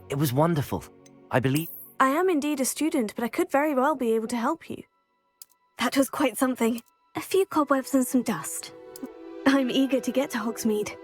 It was wonderful. I believe... I am indeed a student, but I could very well be able to help you. That was quite something. A few cobwebs and some dust. I'm eager to get to Hogsmeade.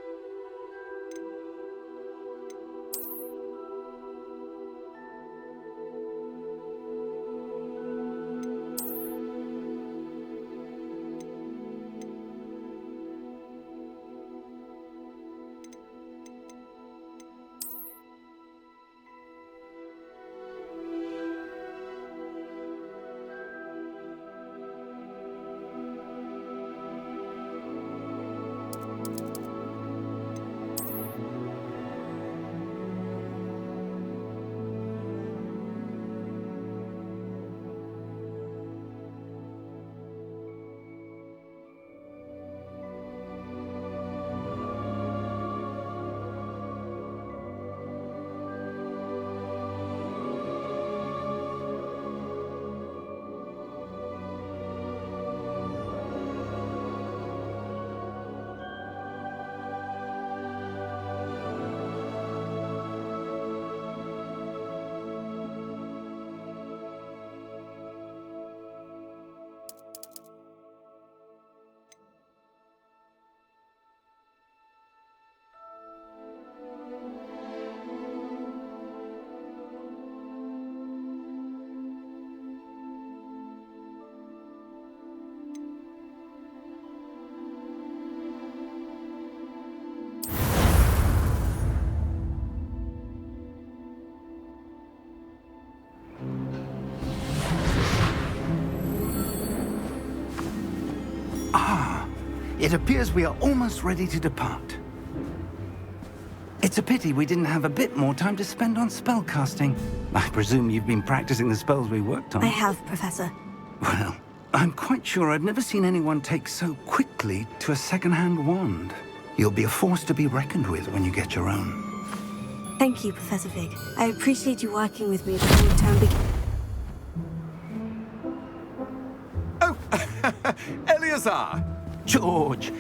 It appears we are almost ready to depart. It's a pity we didn't have a bit more time to spend on spellcasting. I presume you've been practicing the spells we worked on. I have, Professor. Well, I'm quite sure I've never seen anyone take so quickly to a second-hand wand. You'll be a force to be reckoned with when you get your own. Thank you, Professor Fig. I appreciate you working with me before the term begins. Oh, Eleazar! George,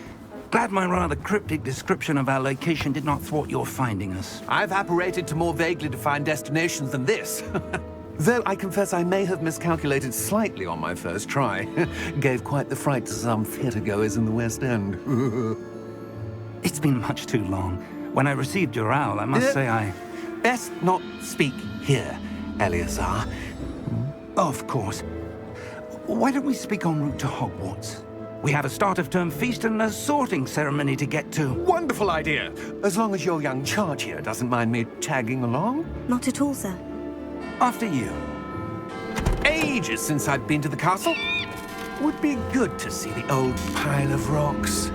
glad my rather cryptic description of our location did not thwart your finding us. I've apparated to more vaguely defined destinations than this. Though I confess I may have miscalculated slightly on my first try. Gave quite the fright to some theatre-goers in the West End. It's been much too long. When I received your owl, I must say I... Best not speak here, Eleazar. Of course. Why don't we speak en route to Hogwarts? We have a start-of-term feast and a sorting ceremony to get to. Wonderful idea! As long as your young charge here doesn't mind me tagging along. Not at all, sir. After you. Ages since I'd been to the castle. Would be good to see the old pile of rocks.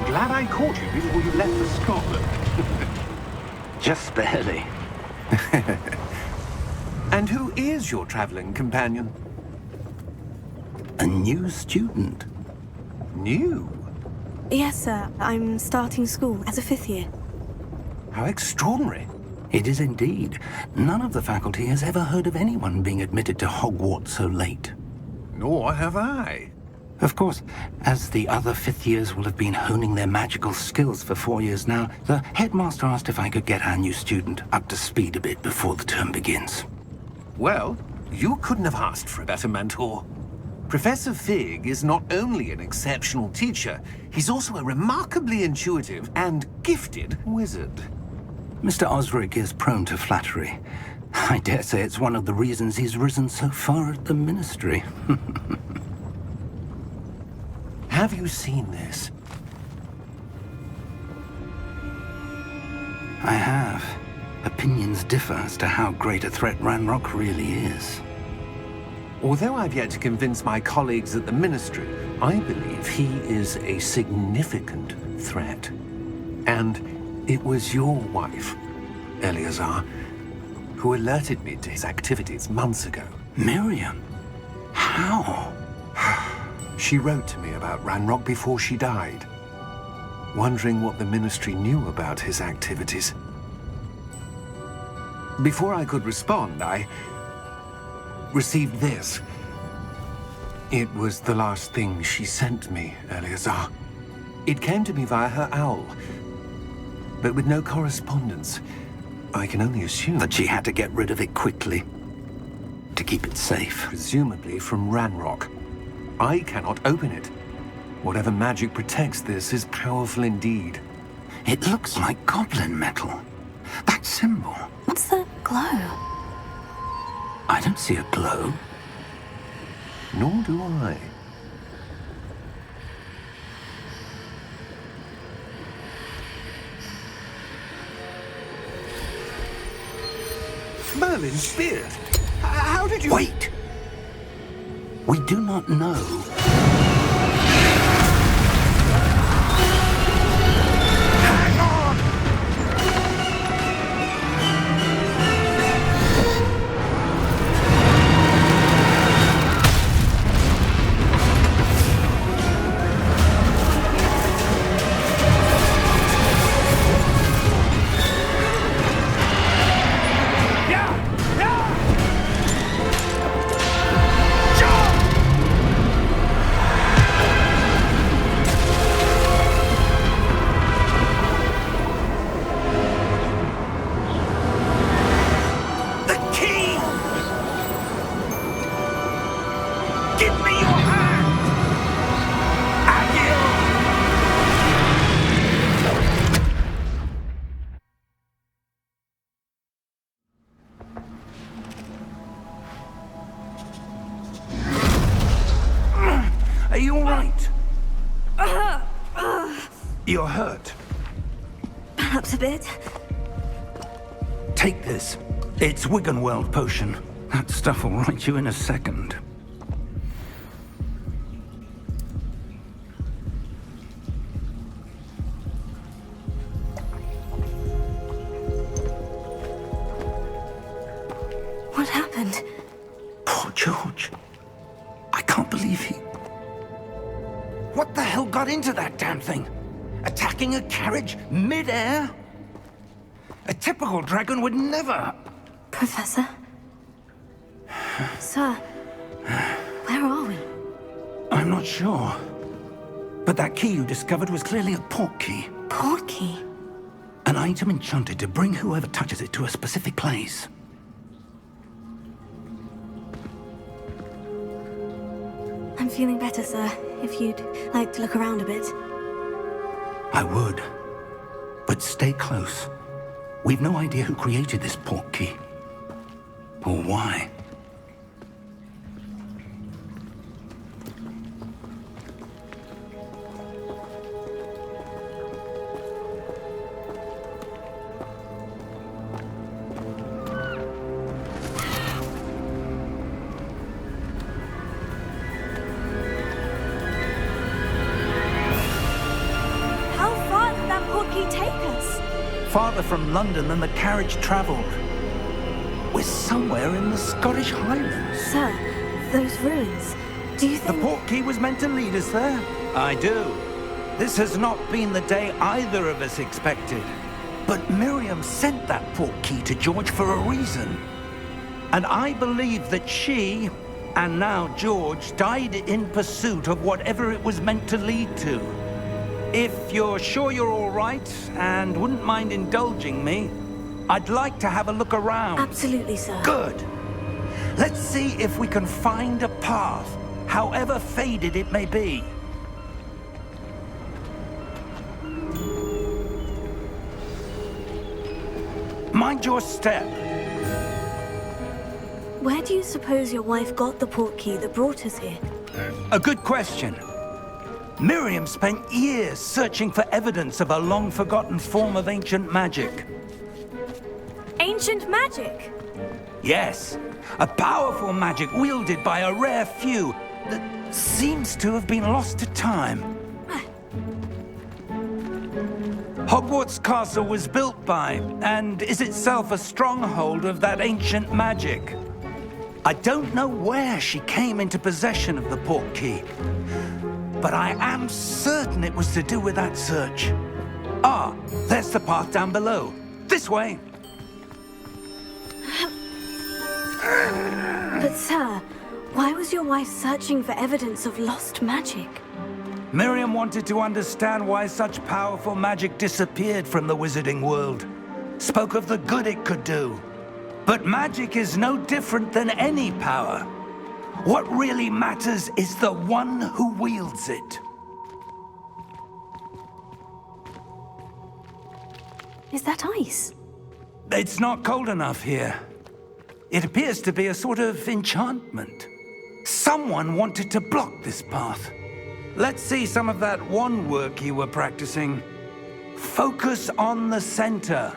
Glad I caught you before you left for Scotland. Just barely. And who is your traveling companion? A new student. New? Yes, sir. I'm starting school as a 5th year. How extraordinary. It is indeed. None of the faculty has ever heard of anyone being admitted to Hogwarts so late. Nor have I. Of course, as the other 5th years will have been honing their magical skills for 4 years now, the headmaster asked if I could get our new student up to speed a bit before the term begins. Well, you couldn't have asked for a better mentor. Professor Fig is not only an exceptional teacher, he's also a remarkably intuitive and gifted wizard. Mr. Osric is prone to flattery. I dare say it's one of the reasons he's risen so far at the Ministry. Have you seen this? I have. Opinions differ as to how great a threat Ranrock really is. Although I've yet to convince my colleagues at the Ministry, I believe he is a significant threat. And it was your wife, Eleazar, who alerted me to his activities months ago. Miriam? How? She wrote to me about Ranrock before she died, wondering what the Ministry knew about his activities. Before I could respond, I received this. It was the last thing she sent me, Eleazar. It came to me via her owl, but with no correspondence. I can only assume That she had to get rid of it quickly, to keep it safe. presumably from Ranrock. I cannot open it. Whatever magic protects this is powerful indeed. It looks like goblin metal. That symbol. What's the glow? I don't see a glow. Nor do I. Merlin's beard. How did you... Wait! We do not know. Hang on! The key! Give me your hand! Agil! Are you all right? You're hurt. Perhaps a bit. Take this. It's Wiggenweld potion. That stuff will right you in a second. What happened? Poor George. I can't believe he... What the hell got into that damn thing? Attacking a carriage mid-air? A typical dragon would never... Professor? Sir, where are we? I'm not sure. But that key you discovered was clearly a port key. Port key? An item enchanted to bring whoever touches it to a specific place. I'm feeling better, sir. If you'd like to look around a bit. I would. But stay close. We've no idea who created this port key. Or why. How far did that port key take us? Farther from London than the carriage travelled. We're somewhere in the Scottish Highlands. Sir, those ruins. Do you The think... port key was meant to lead us there? I do. This has not been the day either of us expected. But Miriam sent that port key to George for a reason. And I believe that she, and now George, died in pursuit of whatever it was meant to lead to. If you're sure you're all right, and wouldn't mind indulging me, I'd like to have a look around. Absolutely, sir. Good. Let's see if we can find a path however faded it may be. Mind your step. Where do you suppose your wife got the portkey that brought us here? A good question. Miriam spent years searching for evidence of a long-forgotten form of ancient magic. Ancient magic? Yes, a powerful magic wielded by a rare few that seems to have been lost to time. Hogwarts Castle was built by, and is itself a stronghold of that ancient magic. I don't know where she came into possession of the portkey, but I am certain it was to do with that search. Ah, there's the path down below. This way. But sir, why was your wife searching for evidence of lost magic? Miriam wanted to understand why such powerful magic disappeared from the wizarding world. Spoke of the good it could do. But magic is no different than any power. What really matters is the one who wields it. Is that ice? It's not cold enough here. It appears to be a sort of enchantment. Someone wanted to block this path. Let's see some of that wand work you were practicing. Focus on the center.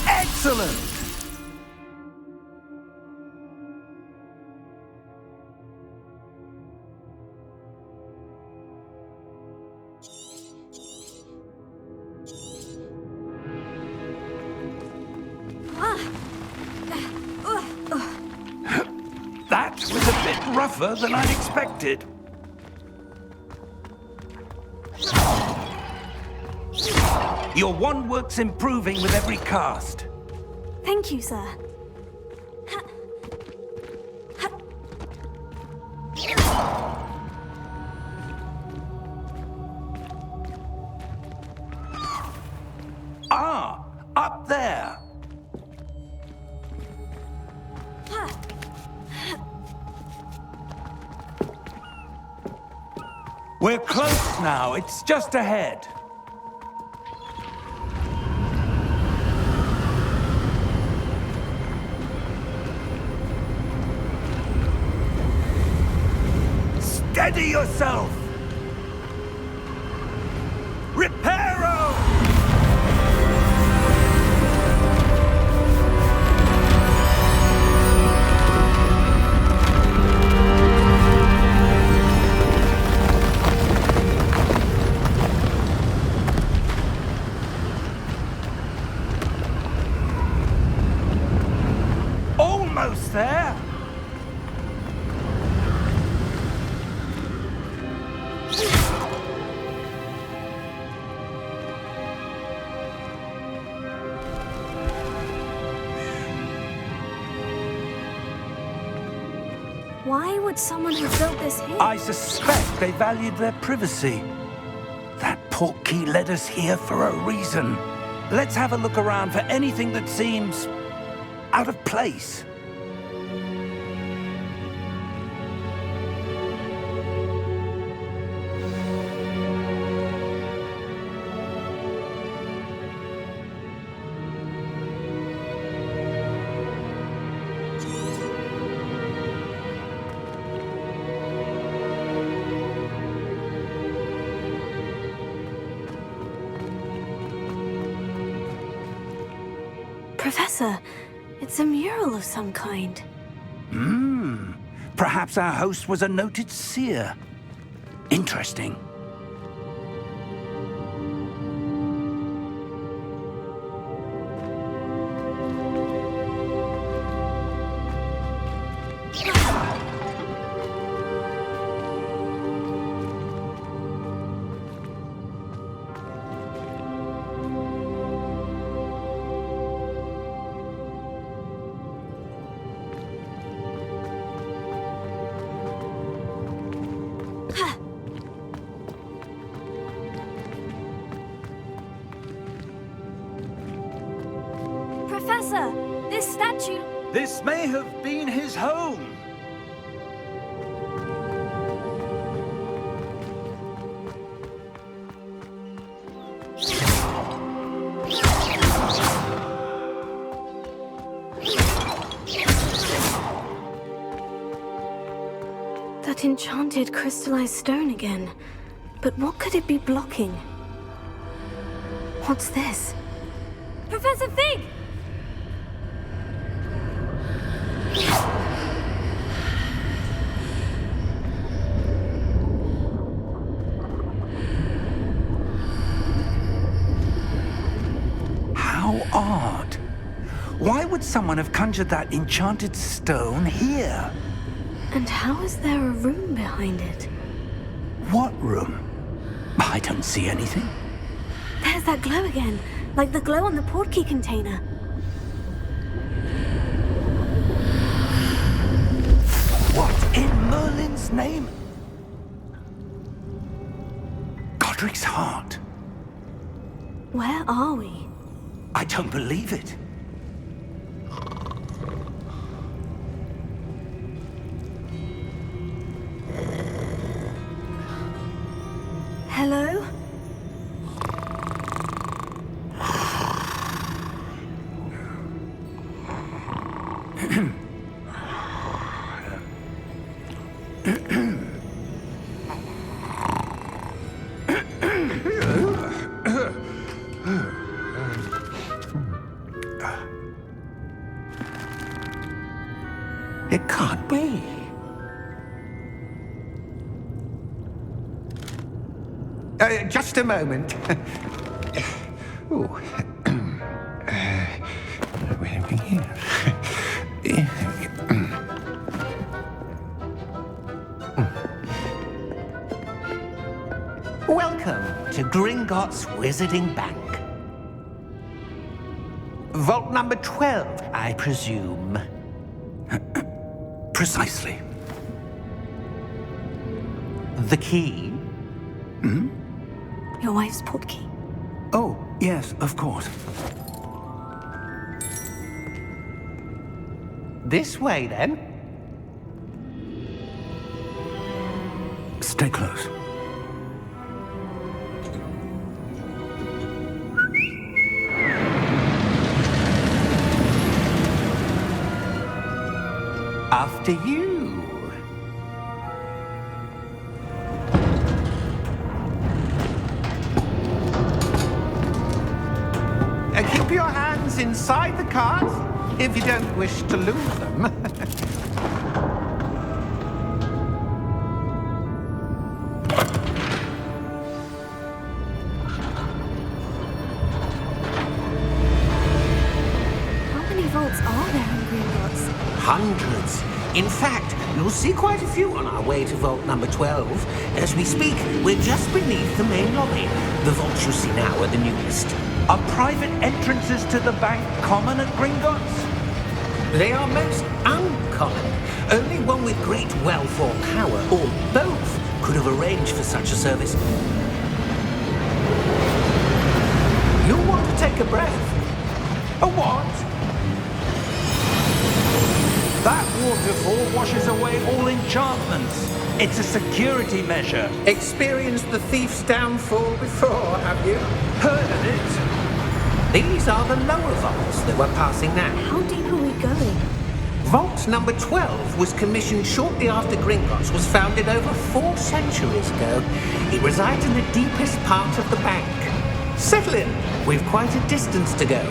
Excellent! That was a bit rougher than I'd expected. Your wand work's improving with every cast. Thank you, sir. Ah, up there. We're close now. It's just ahead. Steady yourself! Reparo! Almost there! Why would someone have built this here? I suspect they valued their privacy. That portkey led us here for a reason. Let's have a look around for anything that seems out of place. Professor, it's a mural of some kind. Perhaps our host was a noted seer. Interesting. Professor, this statue... This may have been his home. That enchanted crystallized stone again. But what could it be blocking? What's this? Professor Fig! How odd. Why would someone have conjured that enchanted stone here? And how is there a room behind it? What room? I don't see anything. There's that glow again, like the glow on the portkey container. What in Merlin's name? Godric's heart. Where are we? I don't believe it. Hello? It can't be. Just a moment. Ooh. Where are we here? Welcome to Gringotts Wizarding Bank. Vault number 12, I presume. Precisely. The key? Your wife's portkey. Oh, yes, of course. This way, then. Stay close. After you. Keep your hands inside the cart if you don't wish to lose them. How many vaults are there in Gringotts? Hundreds. In fact, you'll see quite a few on our way to vault number 12. As we speak, we're just beneath the main lobby. The vaults you see now are the newest. Are private entrances to the bank common at Gringotts? They are most uncommon. Only one with great wealth or power, or both, could have arranged for such a service. You'll want to take a breath. A what? That waterfall washes away all enchantments. It's a security measure. Experienced the thief's downfall before, have you? Heard of it? These are the lower vaults that we're passing now. How deep are we going? Vault number 12 was commissioned shortly after Gringotts was founded over 4 centuries ago. It resides in the deepest part of the bank. Settle in. We've quite a distance to go.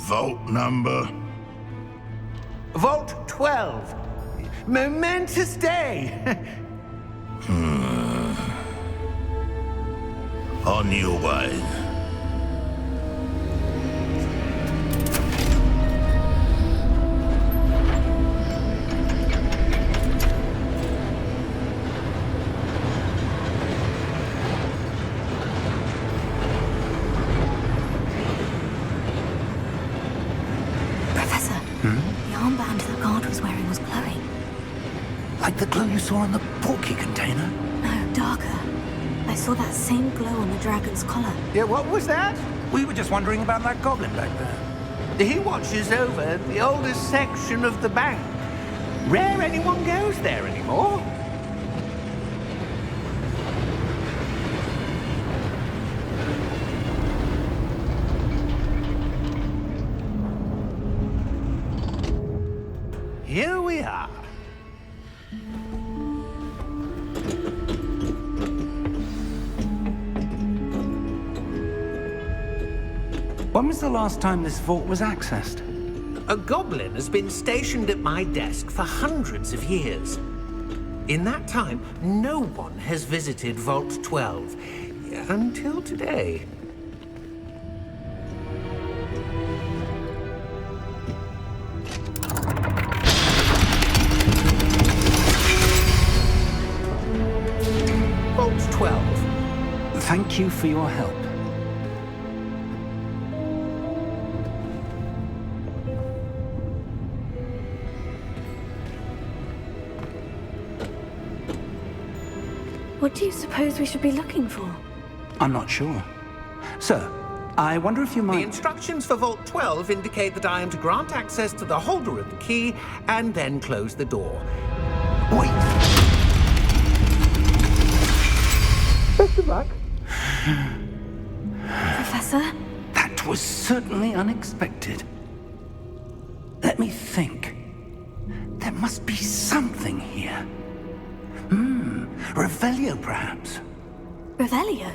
Vault number? Vault 12. Momentous day. On your way. Professor, the armband Like the glow you saw on the portkey container? No, darker. I saw that same glow on the dragon's collar. Yeah, what was that? We were just wondering about that goblin back there. He watches over the oldest section of the bank. Rare anyone goes there anymore. Here we are. When was the last time this vault was accessed? A goblin has been stationed at my desk for hundreds of years. In that time, no one has visited Vault 12. Until today. Vault 12. Thank you for your help. What do you suppose we should be looking for? I'm not sure. Sir, I wonder if you The might... instructions for Vault 12 indicate that I am to grant access to the holder of the key and then close the door. Wait! Best of luck. Professor? That was certainly unexpected. Let me think. There must be something here. Revelio, perhaps? Revelio?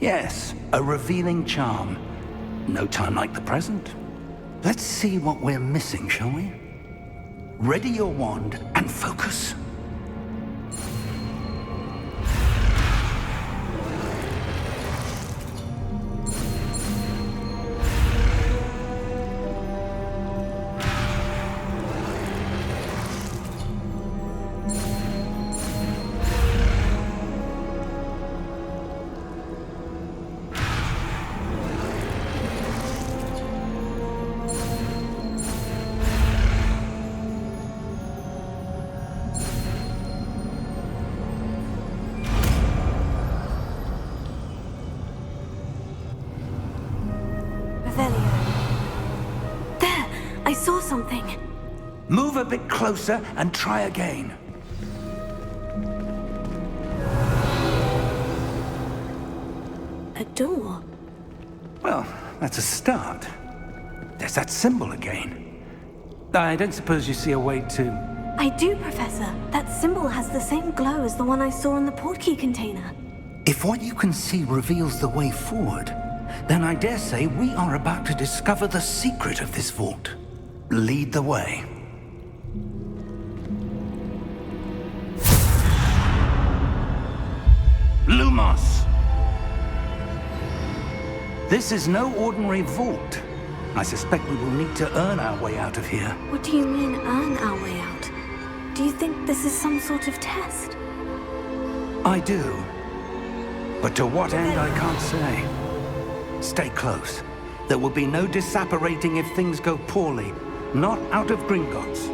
Yes, a revealing charm. No time like the present. Let's see what we're missing, shall we? Ready your wand and focus. There! I saw something. Move a bit closer and try again. A door. Well, that's a start. There's that symbol again. I don't suppose you see a way to... I do, Professor. That symbol has the same glow as the one I saw in the portkey container. If what you can see reveals the way forward, then I dare say we are about to discover the secret of this vault. Lead the way. Lumos! This is no ordinary vault. I suspect we will need to earn our way out of here. What do you mean, earn our way out? Do you think this is some sort of test? I do. But to what end, I can't say. Stay close. There will be no disapparating if things go poorly. Not out of Gringotts.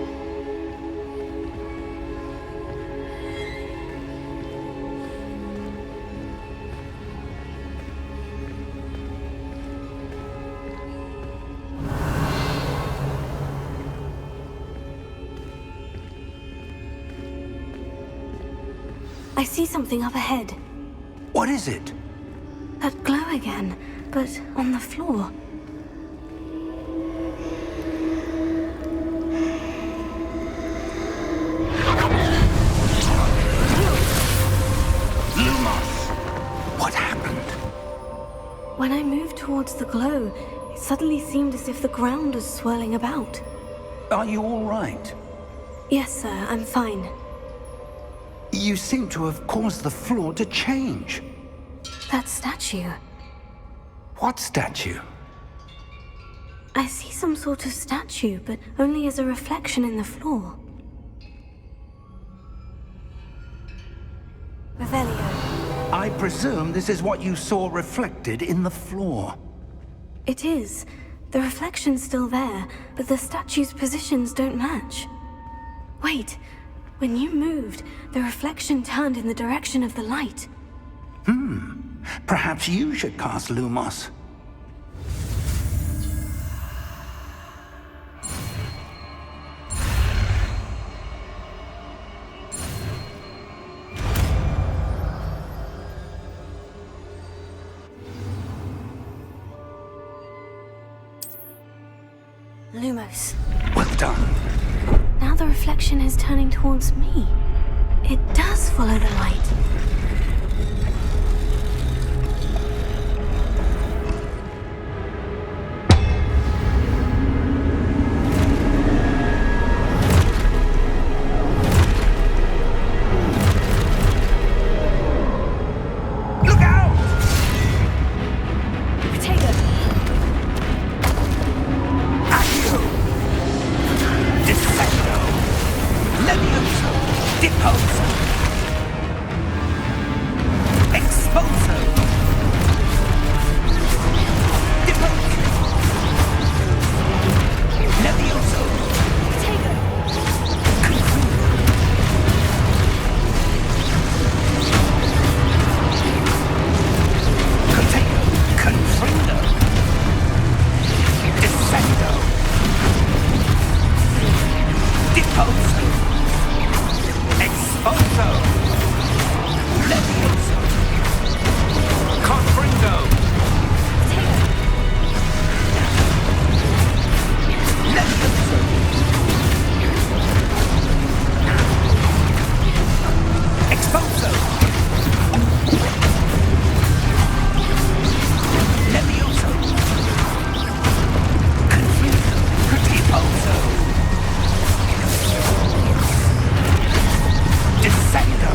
I see something up ahead. What is it? That glow again, but on the floor. Lumos! What happened? When I moved towards the glow, it suddenly seemed as if the ground was swirling about. Are you all right? Yes, sir, I'm fine. You seem to have caused the floor to change. That statue. What statue? I see some sort of statue, but only as a reflection in the floor. Revelio. I presume this is what you saw reflected in the floor. It is. The reflection's still there, but the statue's positions don't match. Wait, When you moved, the reflection turned in the direction of the light. Perhaps you should cast Lumos. Lumos. Well done. Now the reflection is turning towards me. It does follow the light. Look out! Potato. Accio! Descendo! Levioso! Deposo! Exposo! Deposo! Levioso! Potato. Potato! Confrindo! Descendo! Deposo! Exposo! Levioso! Confrindo! Levioso! Exposo! Levioso! Confuso! Deposo! Descendo!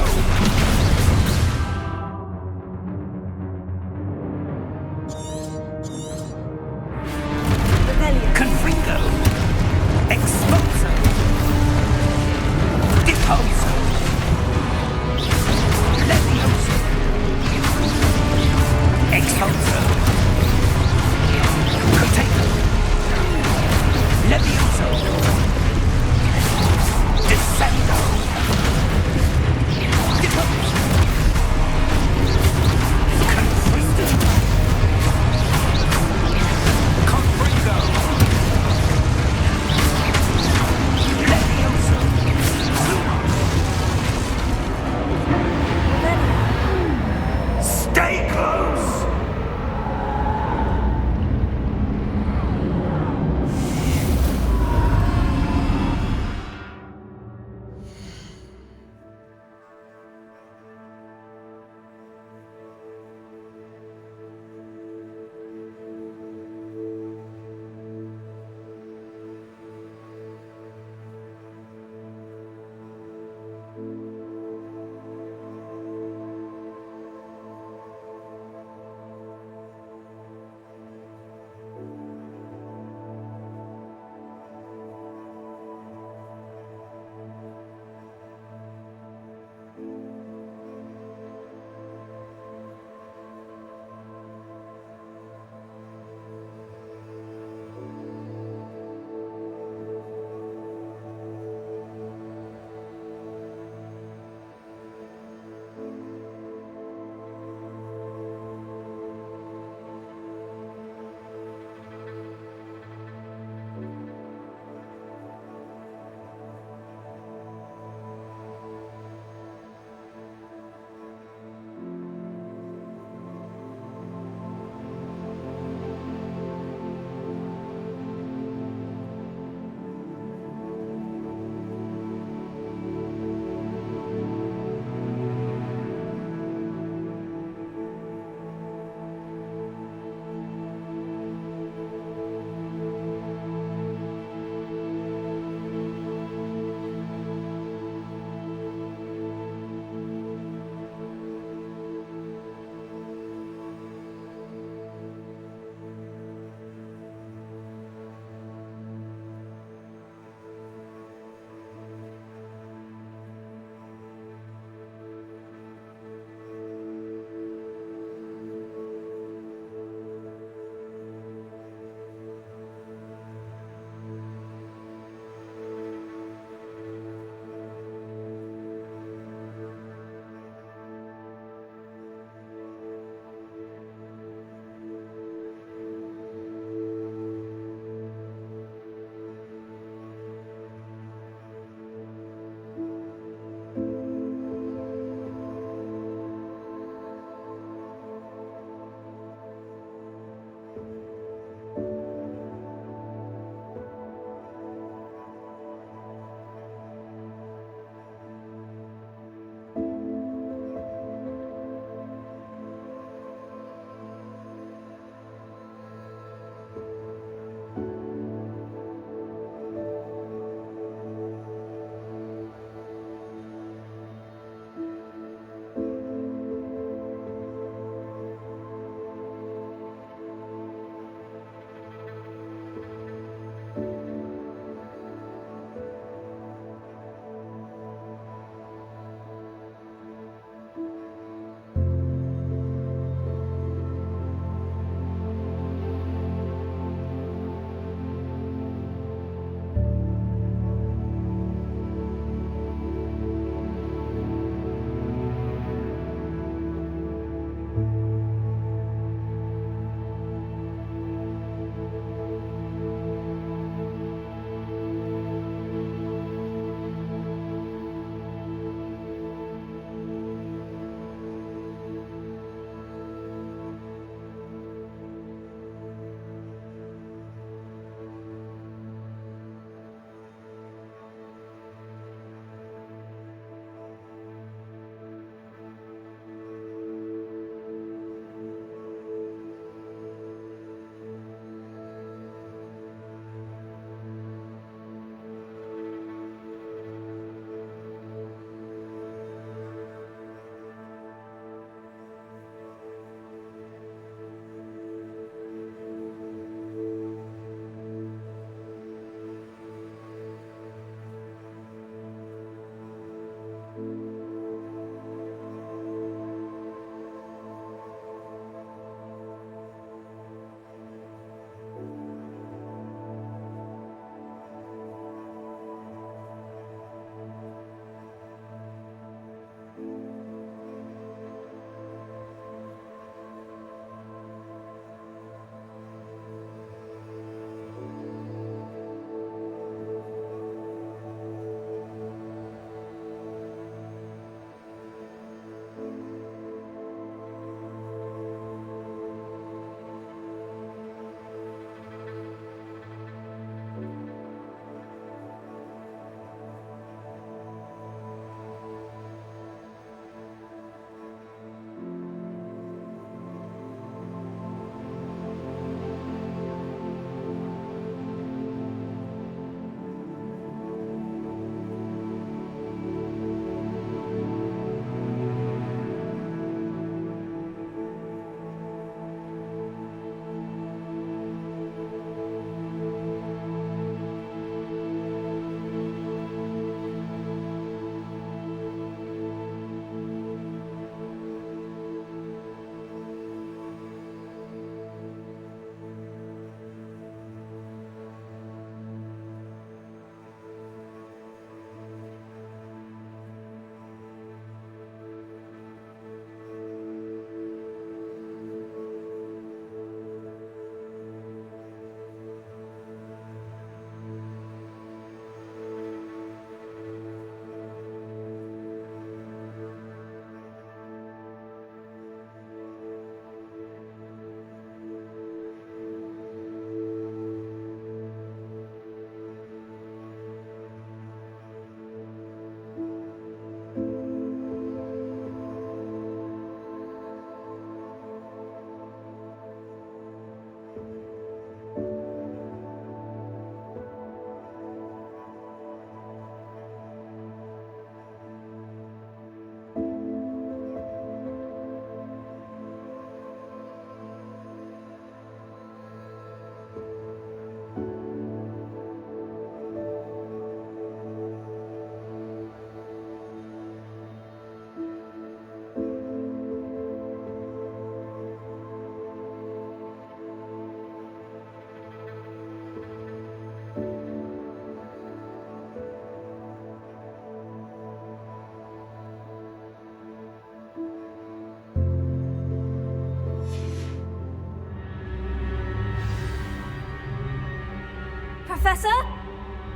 Professor?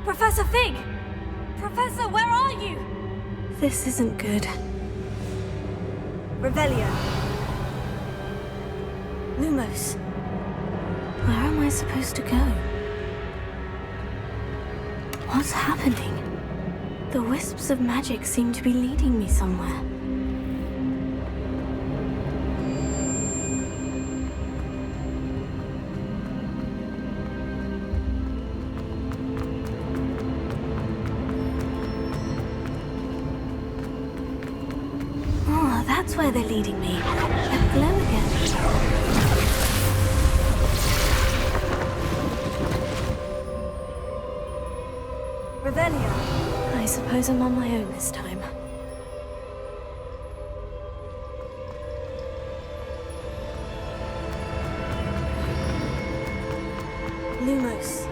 Professor Fig! Professor, where are you? This isn't good. Revelio. Lumos. Where am I supposed to go? What's happening? The wisps of magic seem to be leading me somewhere. Oh, that's where they're leading me. That glow again. Revelio. I suppose I'm on my own this time. Lumos.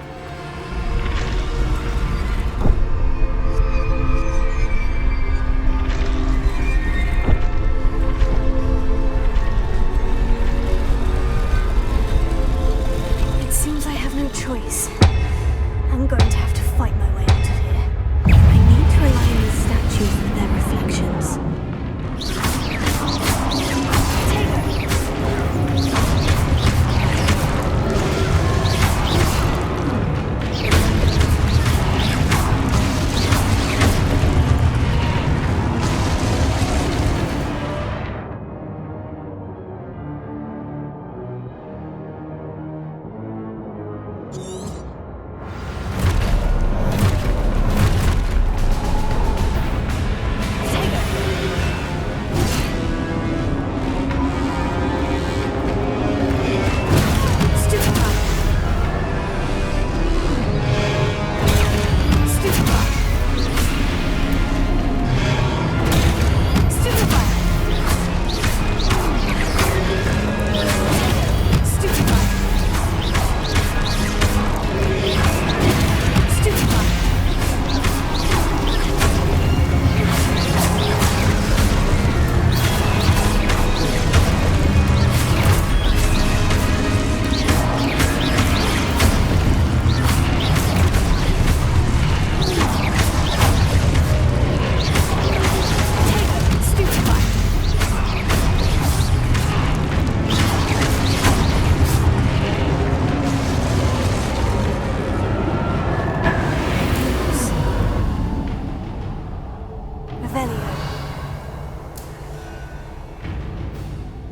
It seems I have no choice. I'm going to have to fight my way out of here. I need to align these statues with their reflections.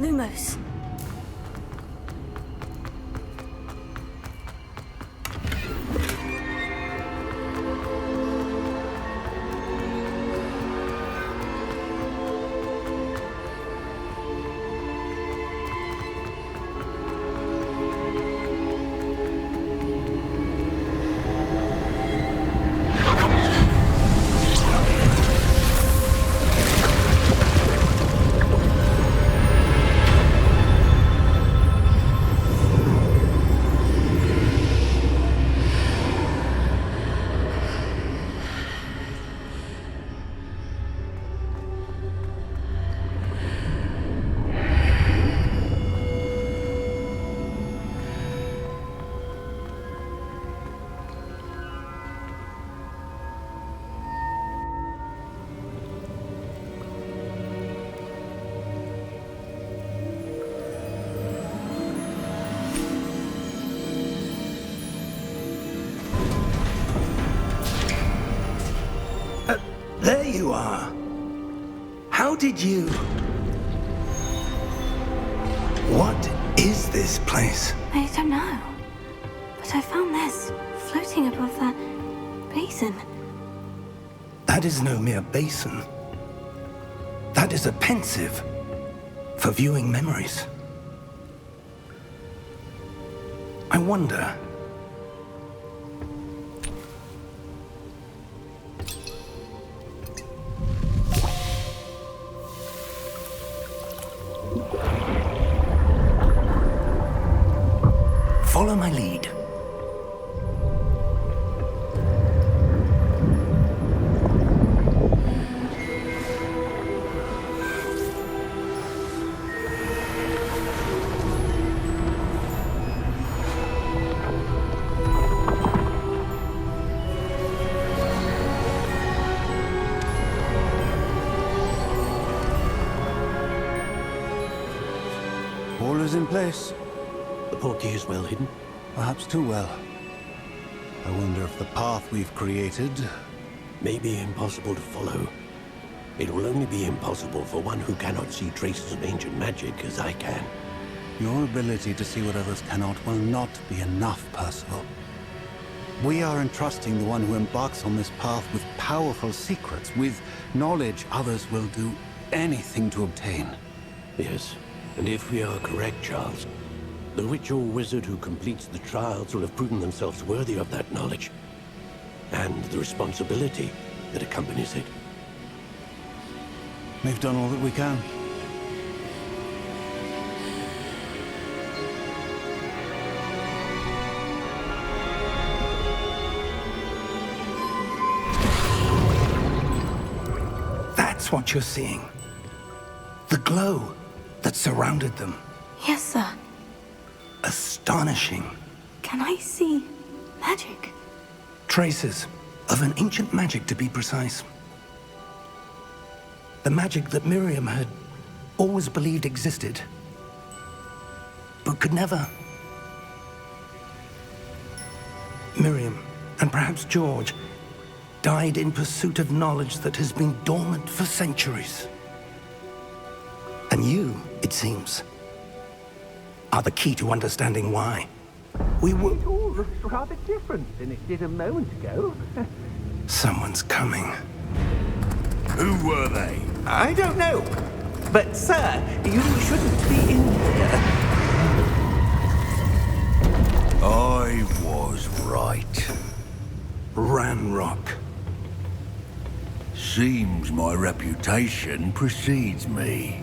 Lumos. There you are. How did you... What is this place? I don't know. But I found this floating above that basin. That is no mere basin. That is a pensive for viewing memories. I wonder... Follow my lead. is in place. The portkey is well hidden. Perhaps too well. I wonder if the path we've created... May be impossible to follow. It will only be impossible for one who cannot see traces of ancient magic as I can. Your ability to see what others cannot will not be enough, Percival. We are entrusting the one who embarks on this path with powerful secrets, with knowledge others will do anything to obtain. Yes, and if we are correct, Charles, the witch or wizard who completes the trials will have proven themselves worthy of that knowledge, and the responsibility that accompanies it. We've done all that we can. That's what you're seeing. The glow that surrounded them. Yes, sir. Astonishing. Can I see magic? Traces of an ancient magic, to be precise. The magic that Miriam had always believed existed, but could never. Miriam, and perhaps George, died in pursuit of knowledge that has been dormant for centuries. And you, it seems, are the key to understanding why. We were... It all looks rather different than it did a moment ago. Someone's coming. Who were they? I don't know. But, sir, you shouldn't be in here. I was right. Ranrock. Seems my reputation precedes me.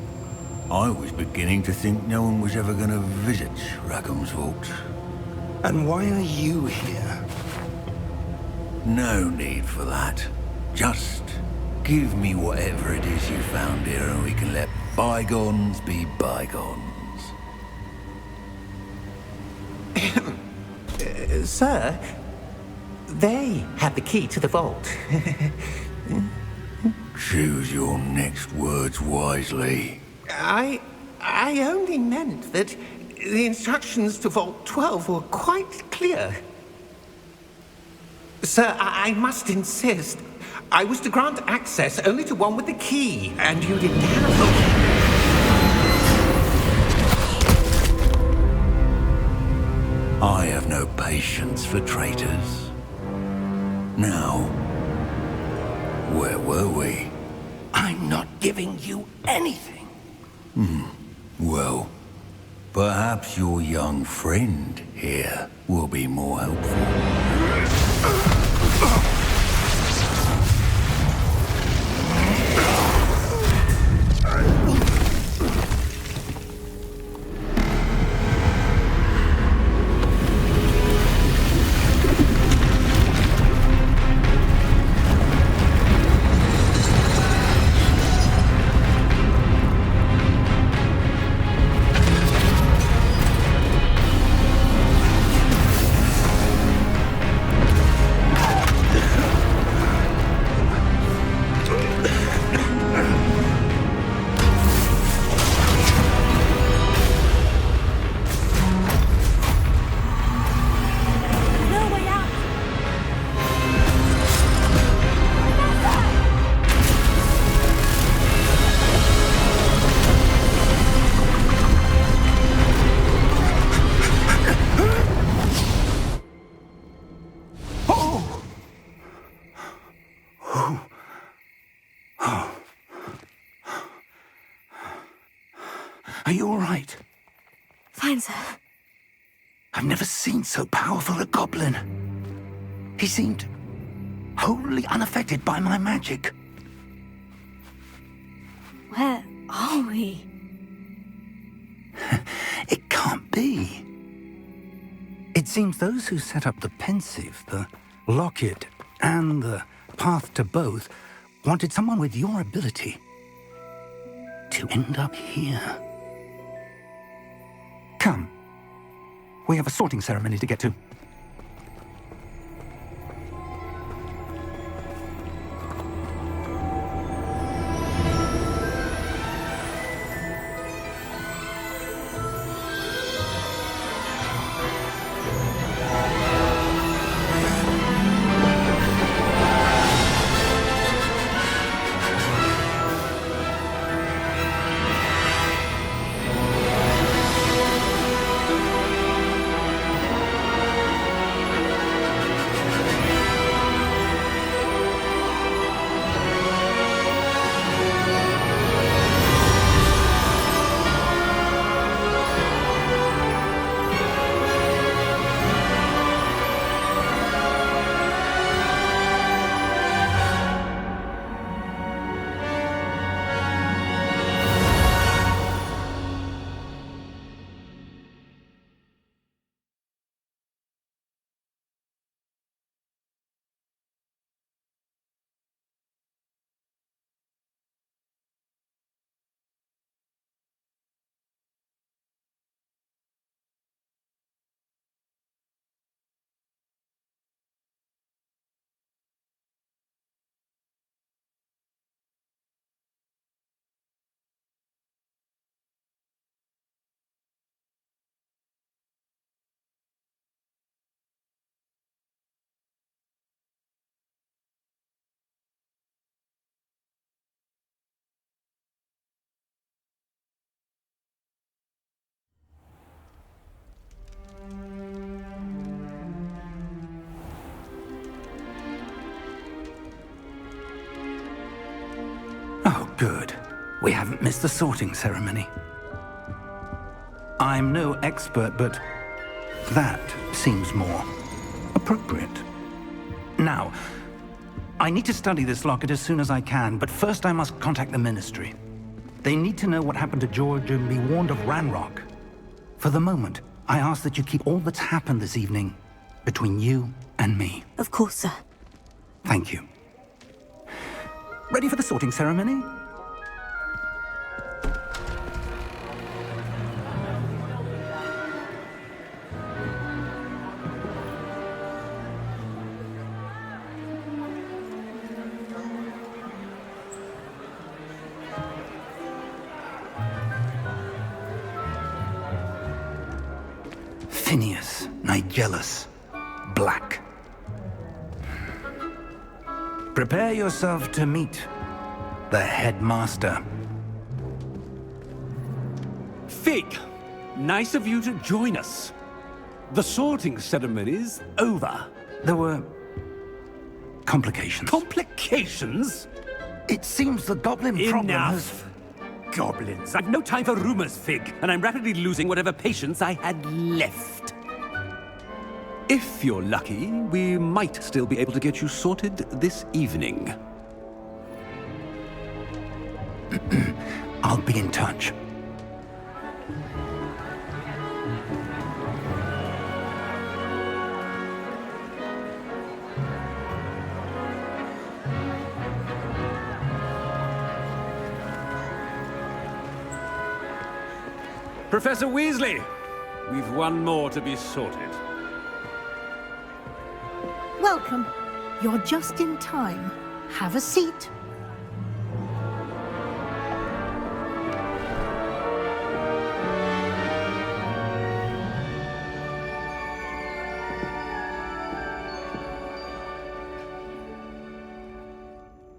I was beginning to think no one was ever going to visit Rackham's Vault. And why are you here? No need for that. Just give me whatever it is you found here and we can let bygones be bygones. Sir, they have the key to the vault. Choose your next words wisely. I only meant that the instructions to Vault 12 were quite clear. Sir, I must insist. I was to grant access only to one with the key, and you didn't have them. I have no patience for traitors. Now, where were we? I'm not giving you anything. Well, perhaps your young friend here will be more helpful. Are you all right? Fine, sir. I've never seen so powerful a goblin. He seemed wholly unaffected by my magic. Where are we? It can't be. It seems those who set up the pensive, the locket, and the path to both wanted someone with your ability to end up here. Come. We have a sorting ceremony to get to. Good. We haven't missed the sorting ceremony. I'm no expert, but that seems more appropriate. Now, I need to study this locket as soon as I can, but first I must contact the Ministry. They need to know what happened to George and be warned of Ranrock. For the moment, I ask that you keep all that's happened this evening between you and me. Of course, sir. Thank you. Ready for the sorting ceremony? Phineas, Nigellus, Black. Prepare yourself to meet the headmaster. Fig, nice of you to join us. The sorting ceremony's over. There were complications. Complications? It seems the goblin problem has... Enough! Goblins. I've no time for rumors, Fig, and I'm rapidly losing whatever patience I had left. If you're lucky, we might still be able to get you sorted this evening. I'll be in touch. Professor Weasley, we've one more to be sorted. Welcome. You're just in time. Have a seat.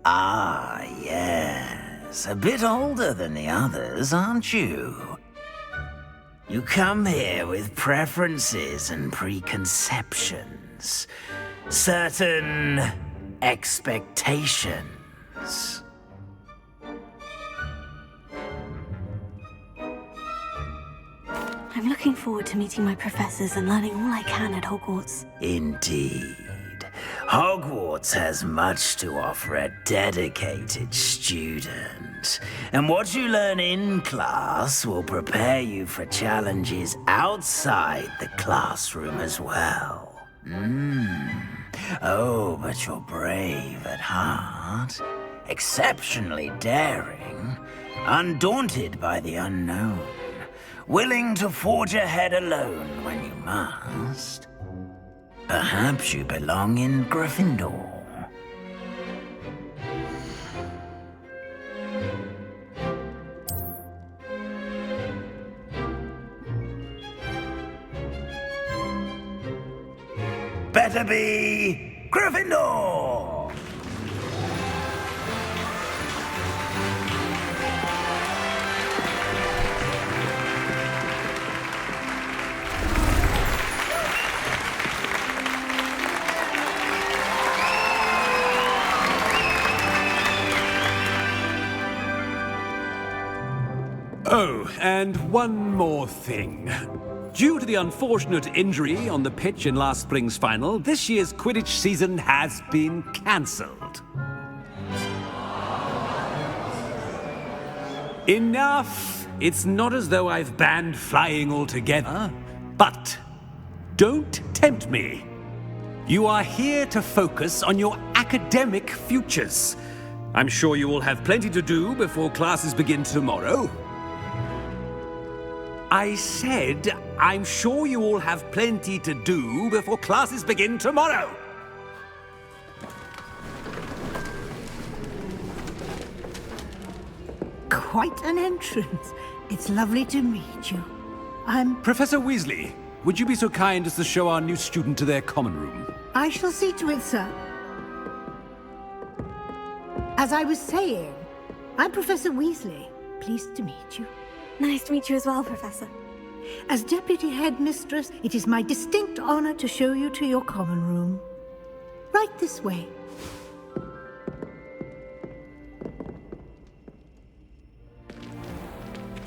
Ah, yes. A bit older than the others, aren't you? You come here with preferences and preconceptions. Certain expectations. I'm looking forward to meeting my professors and learning all I can at Hogwarts. Indeed. Hogwarts has much to offer a dedicated student. And what you learn in class will prepare you for challenges outside the classroom as well. Oh, but you're brave at heart. Exceptionally daring. Undaunted by the unknown. Willing to forge ahead alone when you must. Perhaps you belong in Gryffindor. Better be Gryffindor! Oh, and one more thing. Due to the unfortunate injury on the pitch in last spring's final, this year's Quidditch season has been cancelled. Enough! It's not as though I've banned flying altogether, but don't tempt me. You are here to focus on your academic futures. I'm sure you will have plenty to do before classes begin tomorrow. I said, I'm sure you all have plenty to do before classes begin tomorrow. Quite an entrance. It's lovely to meet you. I'm... Professor Weasley, would you be so kind as to show our new student to their common room? I shall see to it, sir. As I was saying, I'm Professor Weasley. Pleased to meet you. Nice to meet you as well, Professor. As Deputy Headmistress, it is my distinct honor to show you to your common room. Right this way.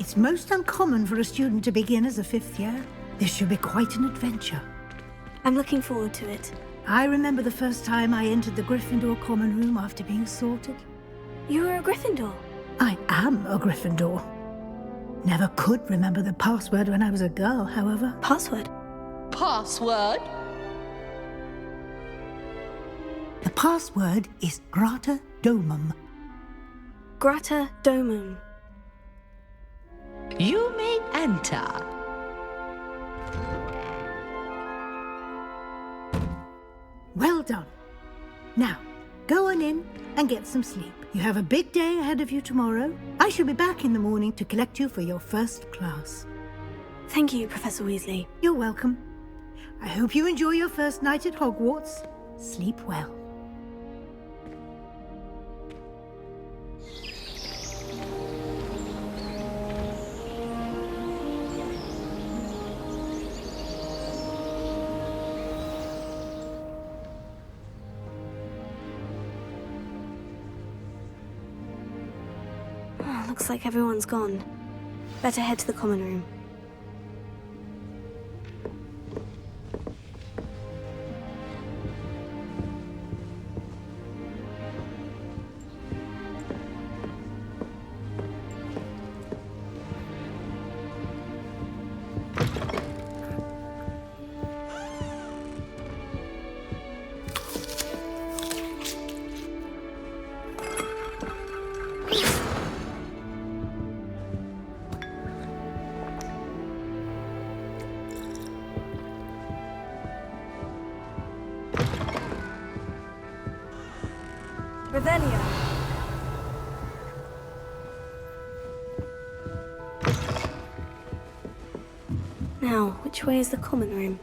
It's most uncommon for a student to begin as a 5th year. This should be quite an adventure. I'm looking forward to it. I remember the first time I entered the Gryffindor common room after being sorted. You were a Gryffindor? I am a Gryffindor. Never could remember the password when I was a girl, however. Password? Password? The password is Grata Domum. Grata Domum. You may enter. Well done. Now, go on in and get some sleep. You have a big day ahead of you tomorrow. I shall be back in the morning to collect you for your first class. Thank you, Professor Weasley. You're welcome. I hope you enjoy your first night at Hogwarts. Sleep well. Looks like everyone's gone. Better head to the common room. Revelio. Now, which way is the common room?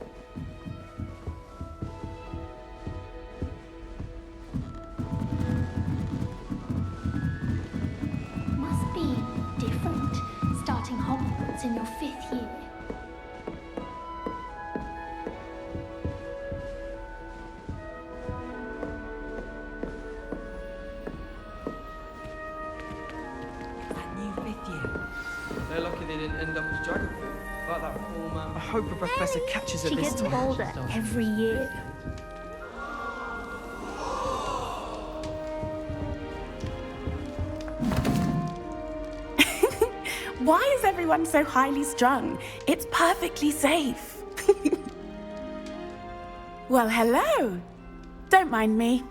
Must be different, starting Hogwarts in your 5th year. They're lucky they didn't end up as dragon fruit, like that poor man. I hope a professor catches her She this gets time. bolder every year. Why is everyone so highly strung? It's perfectly safe. Well, hello. Don't mind me.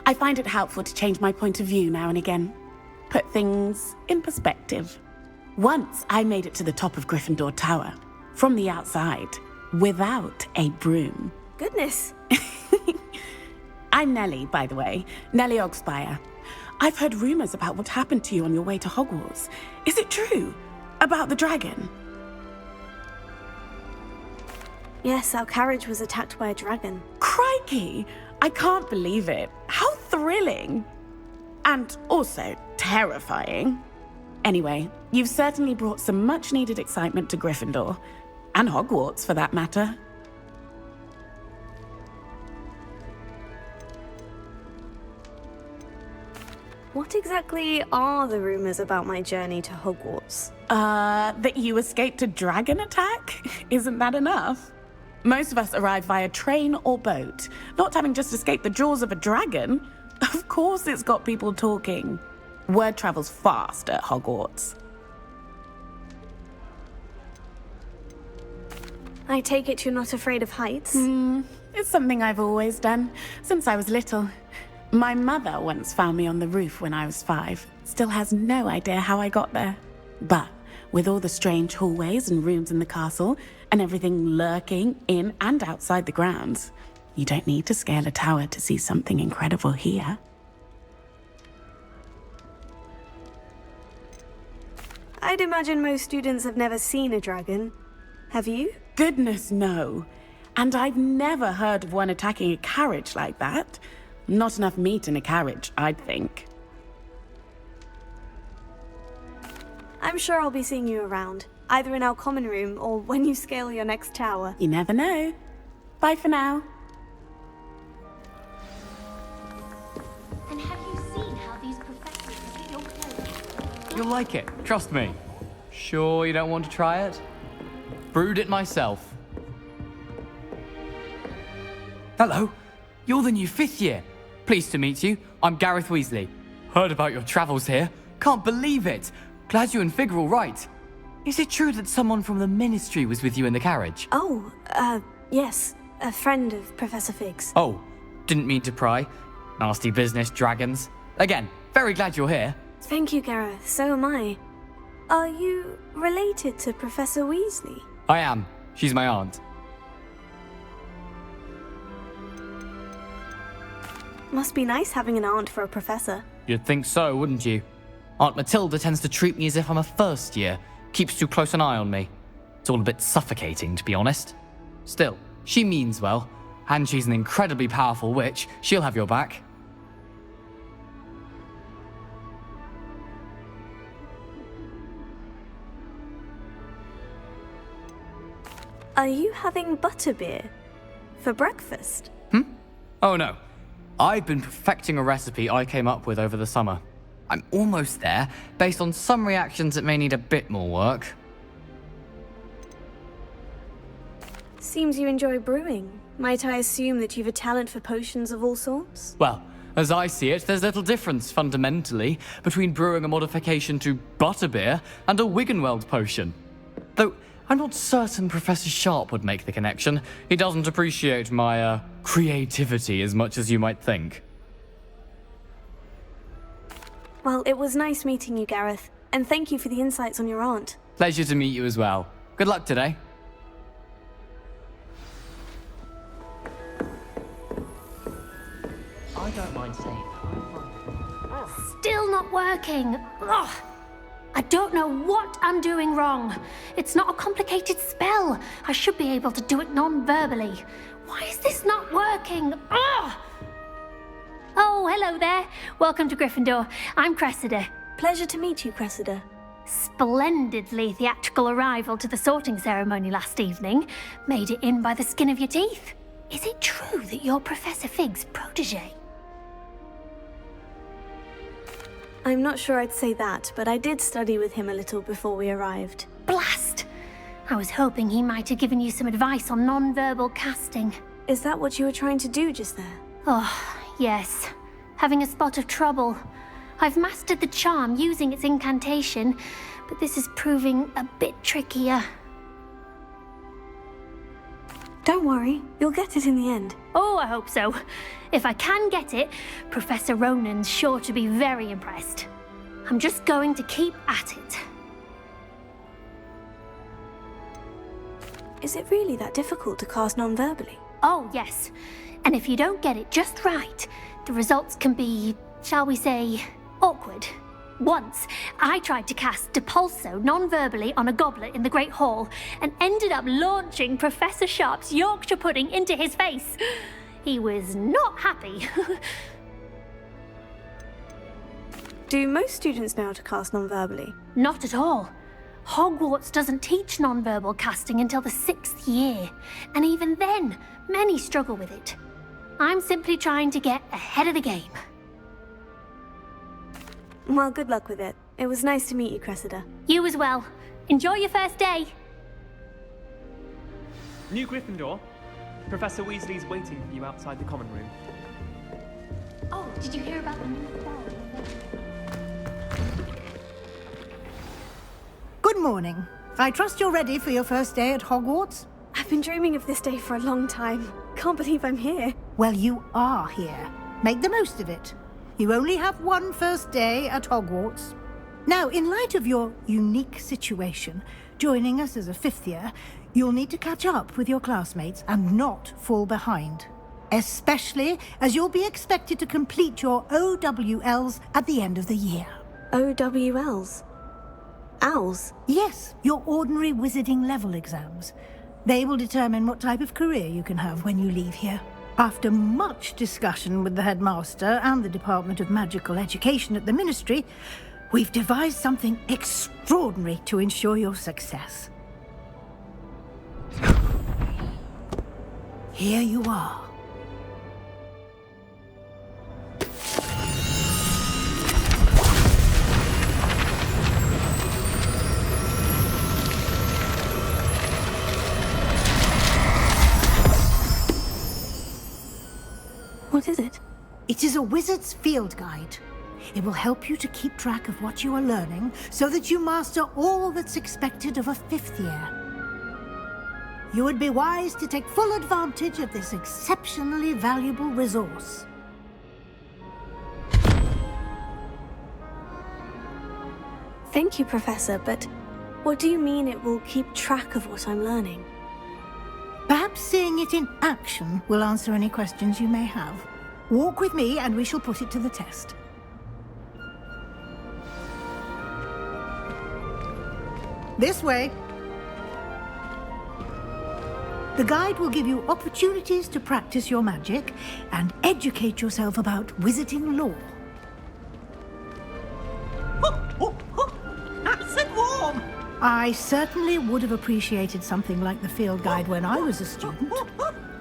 I find it helpful to change my point of view now and again. Put things in perspective. Once I made it to the top of Gryffindor Tower, from the outside, without a broom. Goodness. I'm Nellie, by the way. Nellie Ogspire. I've heard rumors about what happened to you on your way to Hogwarts. Is it true? About the dragon? Yes, our carriage was attacked by a dragon. Crikey! I can't believe it. How thrilling! And also terrifying. Anyway, you've certainly brought some much-needed excitement to Gryffindor. And Hogwarts, for that matter. What exactly are the rumors about my journey to Hogwarts? That you escaped a dragon attack? Isn't that enough? Most of us arrive via train or boat, not having just escaped the jaws of a dragon. Of course it's got people talking. Word travels fast at Hogwarts. I take it you're not afraid of heights? It's something I've always done, since I was little. My mother once found me on the roof when I was 5. Still has no idea how I got there. But with all the strange hallways and rooms in the castle, and everything lurking in and outside the grounds, you don't need to scale a tower to see something incredible here. I'd imagine most students have never seen a dragon. Have you? Goodness, no. And I've never heard of one attacking a carriage like that. Not enough meat in a carriage, I'd think. I'm sure I'll be seeing you around, either in our common room or when you scale your next tower. You never know. Bye for now. And have you seen how these professors look at your clothes? You'll like it, trust me. Sure you don't want to try it? Brewed it myself. Hello, you're the new 5th year. Pleased to meet you. I'm Gareth Weasley. Heard about your travels here. Can't believe it. Glad you and Fig are all right. Is it true that someone from the Ministry was with you in the carriage? Oh, yes. A friend of Professor Fig's. Oh, didn't mean to pry. Nasty business, dragons. Again, very glad you're here. Thank you, Gareth. So am I. Are you related to Professor Weasley? I am. She's my aunt. Must be nice having an aunt for a professor. You'd think so, wouldn't you? Aunt Matilda tends to treat me as if I'm a first year. Keeps too close an eye on me. It's all a bit suffocating, to be honest. Still, she means well. And she's an incredibly powerful witch. She'll have your back. Are you having butterbeer for breakfast? Oh no. I've been perfecting a recipe I came up with over the summer. I'm almost there, based on some reactions that may need a bit more work. Seems you enjoy brewing. Might I assume that you've a talent for potions of all sorts? Well, as I see it, there's little difference, fundamentally, between brewing a modification to butterbeer and a Wiggenweld potion. Though, I'm not certain Professor Sharp would make the connection. He doesn't appreciate my, creativity as much as you might think. Well, it was nice meeting you, Gareth, and thank you for the insights on your aunt. Pleasure to meet you as well. Good luck today. I don't mind saying. Still not working. Ugh. I don't know what I'm doing wrong. It's not a complicated spell. I should be able to do it non-verbally. Why is this not working? Ugh. Oh, hello there. Welcome to Gryffindor. I'm Cressida. Pleasure to meet you, Cressida. Splendidly theatrical arrival to the sorting ceremony last evening. Made it in by the skin of your teeth. Is it true that you're Professor Fig's protege? I'm not sure I'd say that, but I did study with him a little before we arrived. Blast! I was hoping he might have given you some advice on non-verbal casting. Is that what you were trying to do just there? Oh, yes. Having a spot of trouble. I've mastered the charm using its incantation, but this is proving a bit trickier. Don't worry, you'll get it in the end. Oh, I hope so. If I can get it, Professor Ronan's sure to be very impressed. I'm just going to keep at it. Is it really that difficult to cast non-verbally? Oh, yes. And if you don't get it just right, the results can be, shall we say, awkward. Once, I tried to cast Depulso non-verbally on a goblet in the Great Hall and ended up launching Professor Sharp's Yorkshire pudding into his face. He was not happy. Do most students know how to cast non-verbally? Not at all. Hogwarts doesn't teach non-verbal casting until the 6th year, and even then, many struggle with it. I'm simply trying to get ahead of the game. Well, good luck with it. It was nice to meet you, Cressida. You as well. Enjoy your first day. New Gryffindor. Professor Weasley's waiting for you outside the common room. Oh, did you hear about the new spell? Good morning. I trust you're ready for your first day at Hogwarts? I've been dreaming of this day for a long time. Can't believe I'm here. Well, you are here. Make the most of it. You only have one first day at Hogwarts. Now, in light of your unique situation, joining us as a 5th year, you'll need to catch up with your classmates and not fall behind. Especially as you'll be expected to complete your OWLs at the end of the year. OWLs? Owls? Yes, your ordinary wizarding level exams. They will determine what type of career you can have when you leave here. After much discussion with the headmaster and the Department of Magical Education at the Ministry, we've devised something extraordinary to ensure your success. Here you are. wizard's field guide. It will help you to keep track of what you are learning so that you master all that's expected of a 5th year. You would be wise to take full advantage of this exceptionally valuable resource. Thank you, Professor, but what do you mean it will keep track of what I'm learning? Perhaps seeing it in action will answer any questions you may have. Walk with me and we shall put it to the test. This way. The guide will give you opportunities to practice your magic and educate yourself about wizarding lore. Nice and warm! I certainly would have appreciated something like the field guide when I was a student.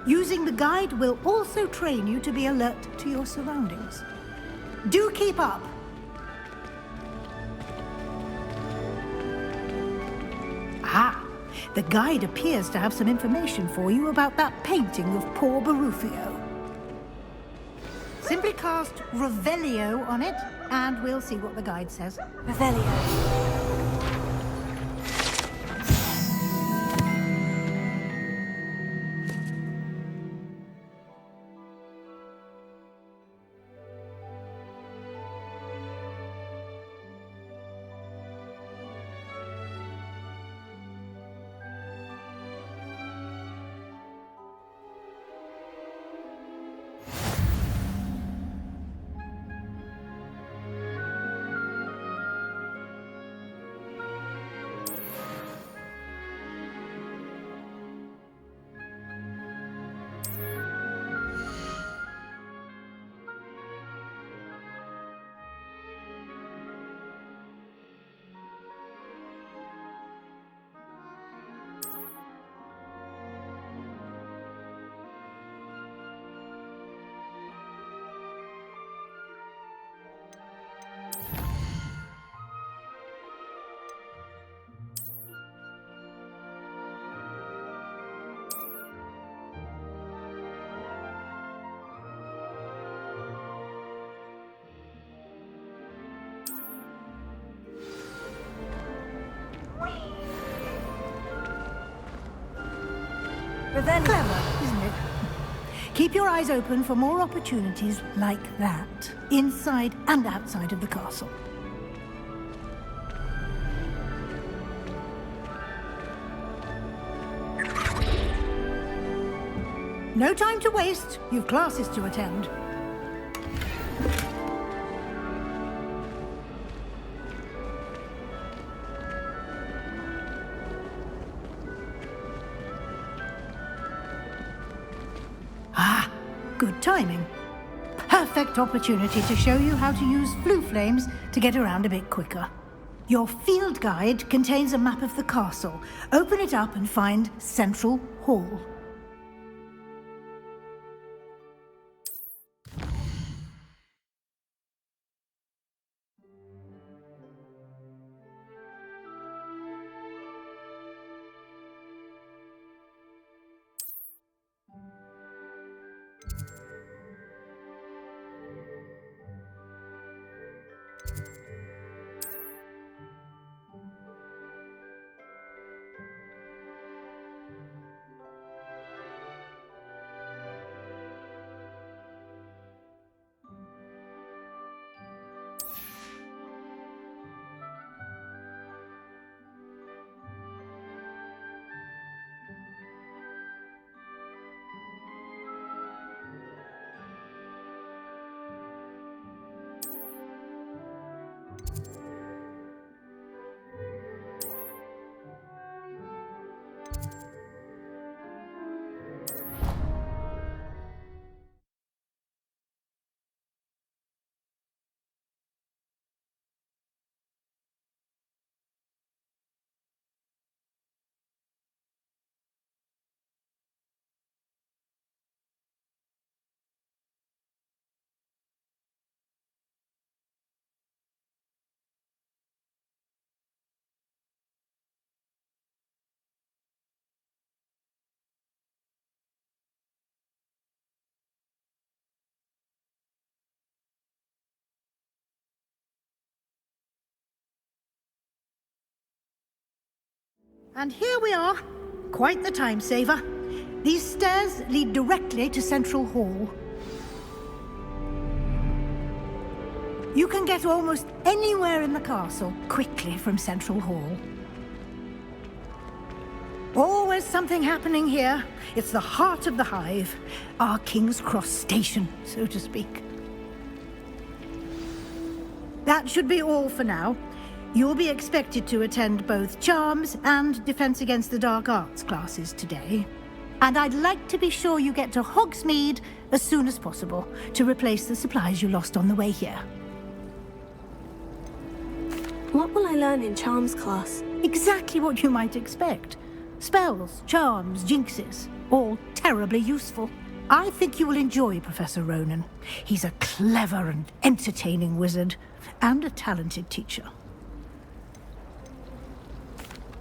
Using the guide will also train you to be alert to your surroundings. Do keep up! Ah! The guide appears to have some information for you about that painting of poor Barufio. Simply cast Revelio on it, and we'll see what the guide says. Revelio. Clever, isn't it? Keep your eyes open for more opportunities like that, inside and outside of the castle. No time to waste. You've classes to attend. Ah, good timing. Perfect opportunity to show you how to use flue flames to get around a bit quicker. Your field guide contains a map of the castle. Open it up and find Central Hall. And here we are. Quite the time saver. These stairs lead directly to Central Hall. You can get almost anywhere in the castle quickly from Central Hall. Always something happening here. It's the heart of the Hive, our King's Cross station, so to speak. That should be all for now. You'll be expected to attend both Charms and Defense Against the Dark Arts classes today. And I'd like to be sure you get to Hogsmeade as soon as possible to replace the supplies you lost on the way here. What will I learn in Charms class? Exactly what you might expect. Spells, charms, jinxes, all terribly useful. I think you will enjoy Professor Ronan. He's a clever and entertaining wizard, and a talented teacher.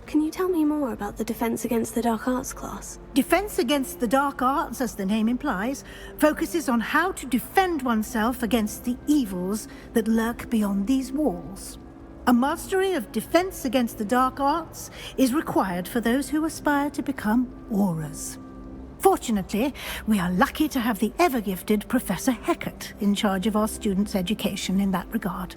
Can you tell me more about the Defense Against the Dark Arts class? Defense Against the Dark Arts, as the name implies, focuses on how to defend oneself against the evils that lurk beyond these walls. A mastery of Defense Against the Dark Arts is required for those who aspire to become Auras. Fortunately, we are lucky to have the ever-gifted Professor Hecat in charge of our students' education in that regard.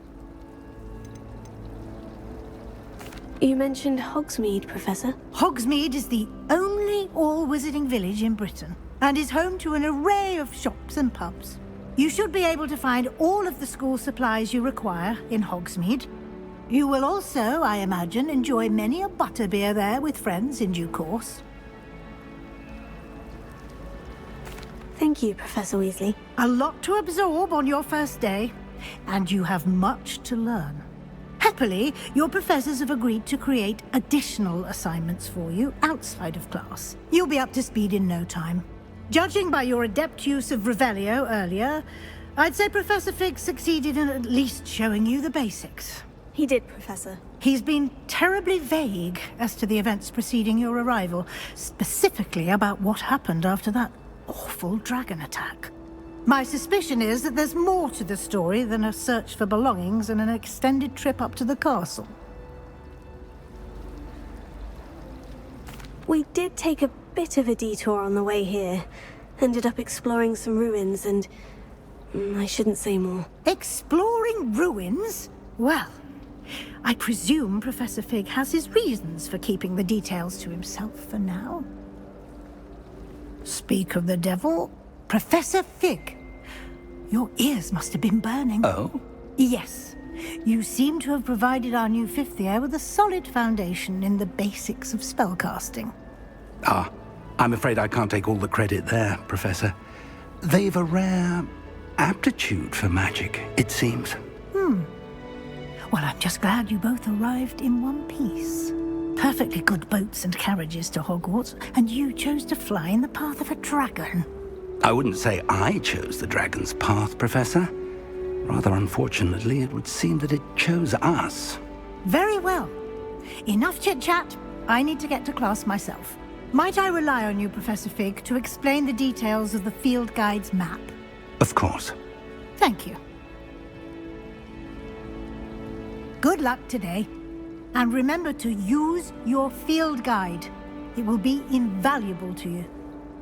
You mentioned Hogsmeade, Professor. Hogsmeade is the only all-wizarding village in Britain, and is home to an array of shops and pubs. You should be able to find all of the school supplies you require in Hogsmeade. You will also, I imagine, enjoy many a butterbeer there with friends in due course. Thank you, Professor Weasley. A lot to absorb on your first day, and you have much to learn. Happily, your professors have agreed to create additional assignments for you outside of class. You'll be up to speed in no time. Judging by your adept use of Revelio earlier, I'd say Professor Fig succeeded in at least showing you the basics. He did, Professor. He's been terribly vague as to the events preceding your arrival, specifically about what happened after that awful dragon attack. My suspicion is that there's more to the story than a search for belongings and an extended trip up to the castle. We did take a bit of a detour on the way here. Ended up exploring some ruins and... I shouldn't say more. Exploring ruins? Well, I presume Professor Fig has his reasons for keeping the details to himself for now. Speak of the devil, Professor Fig. Your ears must have been burning. Oh? Yes. You seem to have provided our new fifth year with a solid foundation in the basics of spellcasting. Ah, I'm afraid I can't take all the credit there, Professor. They've a rare aptitude for magic, it seems. Well, I'm just glad you both arrived in one piece. Perfectly good boats and carriages to Hogwarts, and you chose to fly in the path of a dragon. I wouldn't say I chose the dragon's path, Professor. Rather unfortunately, it would seem that it chose us. Very well. Enough chit-chat. I need to get to class myself. Might I rely on you, Professor Fig, to explain the details of the field guide's map? Of course. Thank you. Good luck today. And remember to use your field guide. It will be invaluable to you.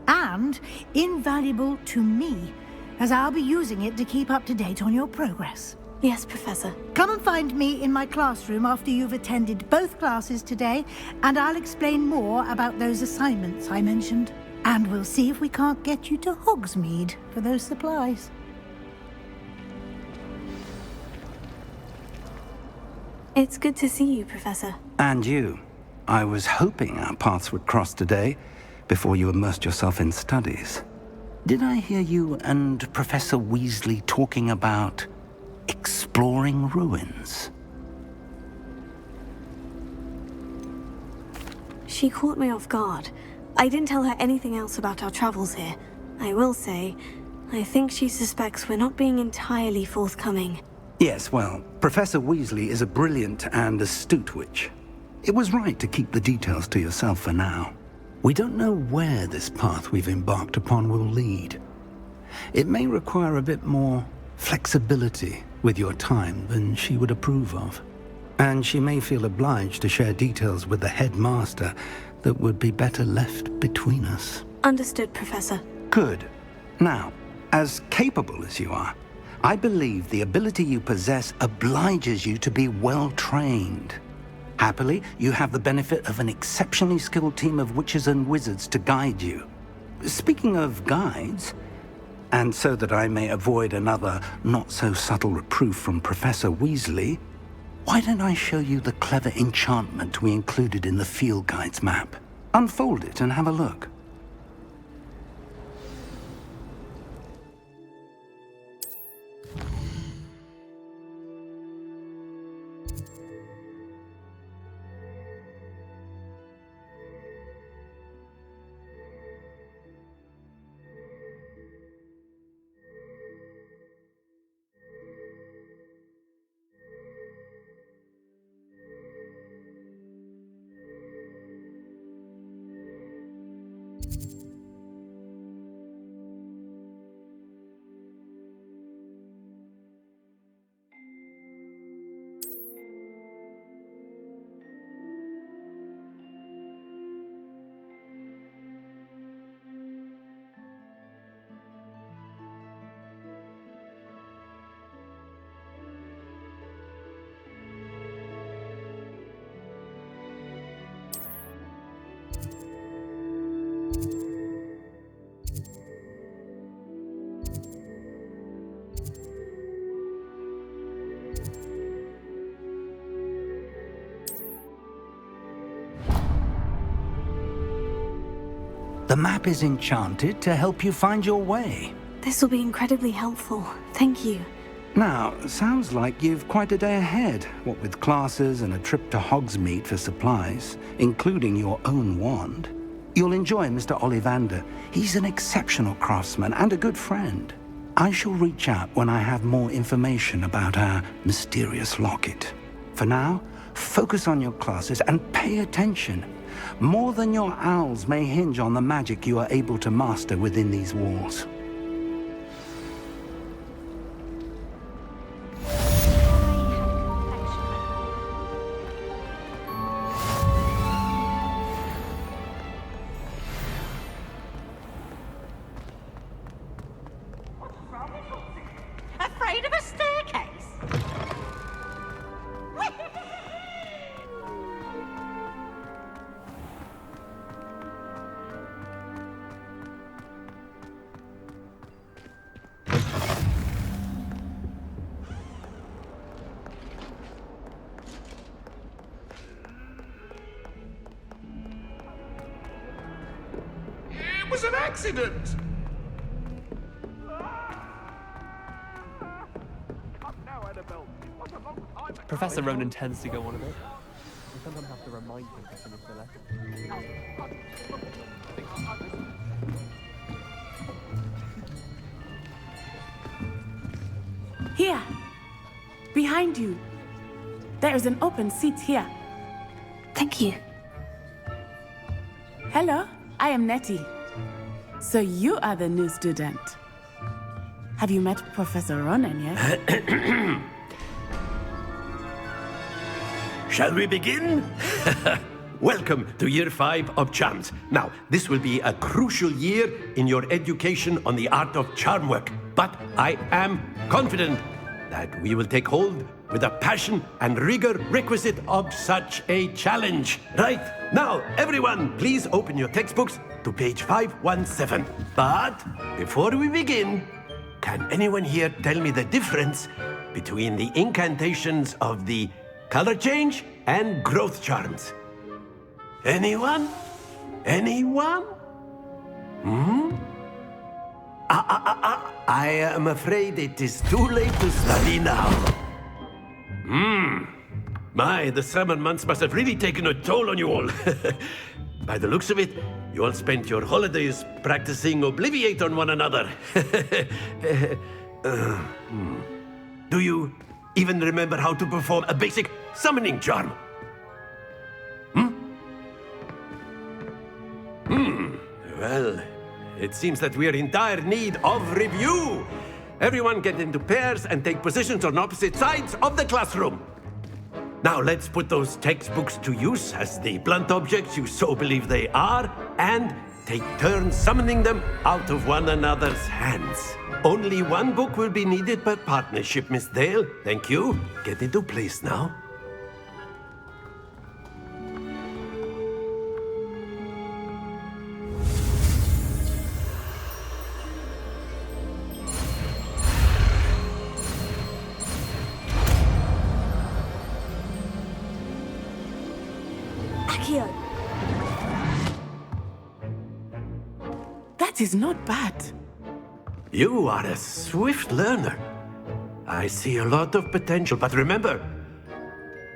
And invaluable to me, as I'll be using it to keep up to date on your progress. Yes, Professor. Come and find me in my classroom after you've attended both classes today, and I'll explain more about those assignments I mentioned. And we'll see if we can't get you to Hogsmeade for those supplies. It's good to see you, Professor. And you. I was hoping our paths would cross today, before you immersed yourself in studies. Did I hear you and Professor Weasley talking about exploring ruins? She caught me off guard. I didn't tell her anything else about our travels here. I will say, I think she suspects we're not being entirely forthcoming. Yes, well, Professor Weasley is a brilliant and astute witch. It was right to keep the details to yourself for now. We don't know where this path we've embarked upon will lead. It may require a bit more flexibility with your time than she would approve of. And she may feel obliged to share details with the headmaster that would be better left between us. Understood, Professor. Good. Now, as capable as you are, I believe the ability you possess obliges you to be well trained. Happily, you have the benefit of an exceptionally skilled team of witches and wizards to guide you. Speaking of guides, and so that I may avoid another not-so-subtle reproof from Professor Weasley, why don't I show you the clever enchantment we included in the field guide's map? Unfold it and have a look. The map is enchanted to help you find your way. This will be incredibly helpful. Thank you. Now, sounds like you've quite a day ahead, what with classes and a trip to Hogsmeade for supplies, including your own wand. You'll enjoy Mr. Ollivander. He's an exceptional craftsman and a good friend. I shall reach out when I have more information about our mysterious locket. For now, focus on your classes and pay attention. More than your owls may hinge on the magic you are able to master within these walls. Afraid of a staircase? It was an accident! Professor Ronan tends to go on a bit. I sometimes have to remind him to finish the lesson. Here! Behind you! There is an open seat here. Thank you. Hello, I am Nettie. So you are the new student. Have you met Professor Ronan yet? Shall we begin? Welcome to Year 5 of Charms. Now, this will be a crucial year in your education on the art of charm work. But I am confident that we will take hold with the passion and rigor requisite of such a challenge. Right, now, everyone, please open your textbooks to page 517. But before we begin, can anyone here tell me the difference between the incantations of the color change and growth charms? Anyone? Anyone? I am afraid it is too late to study now. My, the summer months must have really taken a toll on you all. By the looks of it, you all spent your holidays practicing Obliviate on one another. Do you even remember how to perform a basic summoning charm? Well, it seems that we are in dire need of review. Everyone get into pairs and take positions on opposite sides of the classroom. Now let's put those textbooks to use as the blunt objects you so believe they are, and take turns summoning them out of one another's hands. Only one book will be needed per partnership, Miss Dale. Thank you. Get into place now. Accio. That is not bad. You are a swift learner. I see a lot of potential, but remember,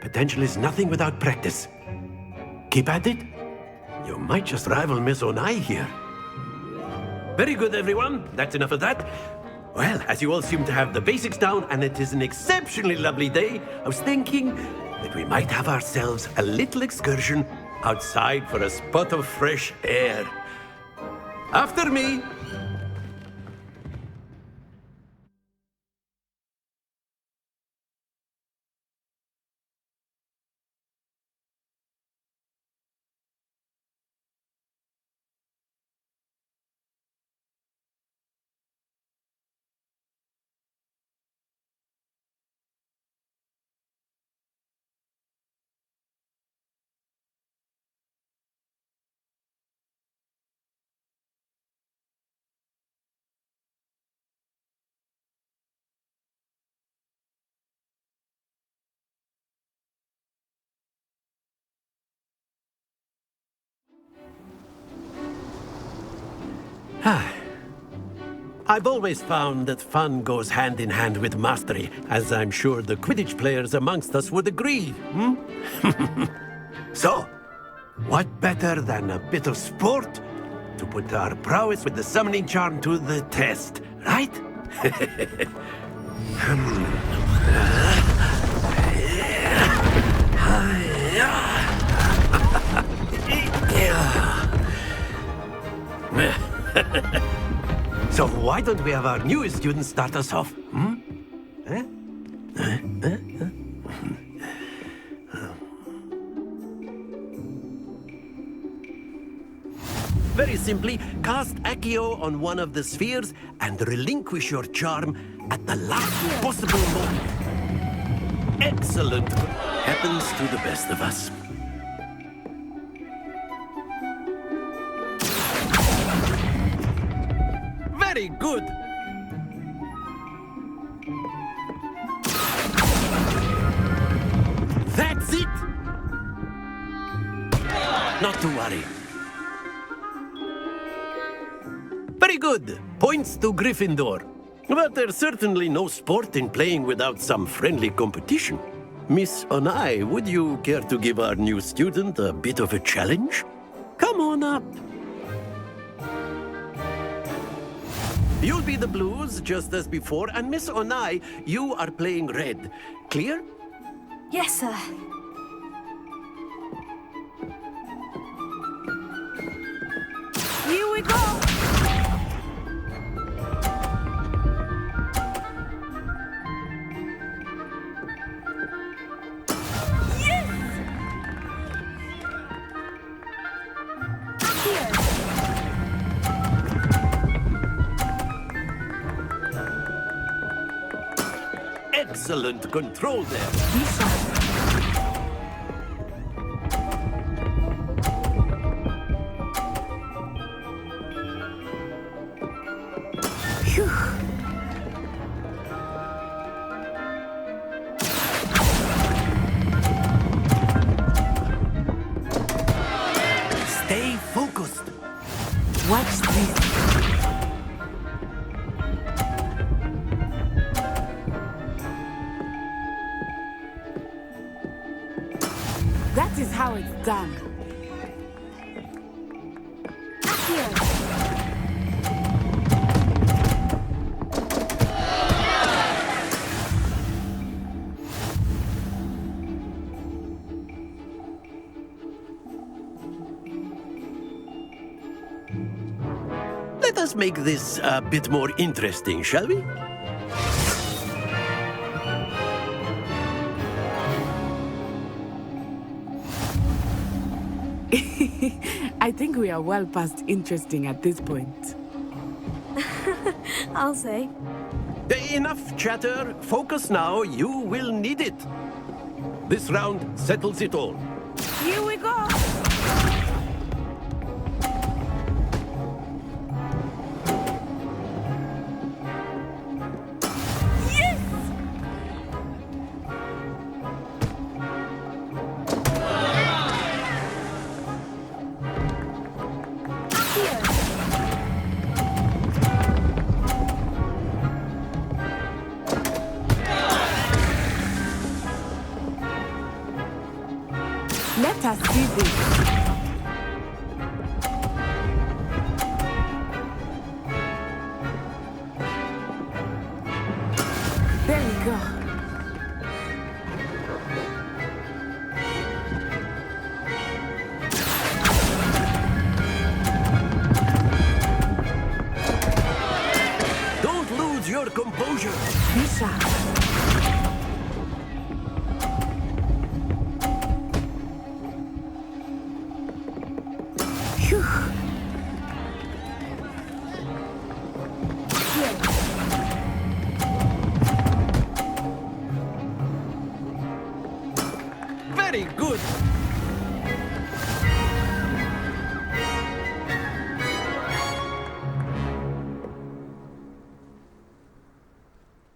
potential is nothing without practice. Keep at it. You might just rival Miss Onai here. Very good, everyone. That's enough of that. Well, as you all seem to have the basics down, and it is an exceptionally lovely day, I was thinking that we might have ourselves a little excursion outside for a spot of fresh air. After me. I've always found that fun goes hand in hand with mastery, as I'm sure the Quidditch players amongst us would agree. So, what better than a bit of sport to put our prowess with the summoning charm to the test, right? So why don't we have our newest student start us off? Very simply, cast Accio on one of the spheres and relinquish your charm at the last possible moment. Excellent. Happens to the best of us. Very good. That's it. Not to worry. Very good. Points to Gryffindor. But there's certainly no sport in playing without some friendly competition. Miss Onai, would you care to give our new student a bit of a challenge? Come on up. You'll be the blues, just as before, and Miss Onai, you are playing red. Clear? Yes, sir. Here we go! Excellent control there. Stay focused. Watch this. That is how it's done. Let us make this a bit more interesting, shall we? I think we are well past interesting at this point. I'll say. Enough chatter. Focus now. You will need it. This round settles it all. Here we go! Let us see this. There we go. Don't lose your composure. Be sharp. Very good.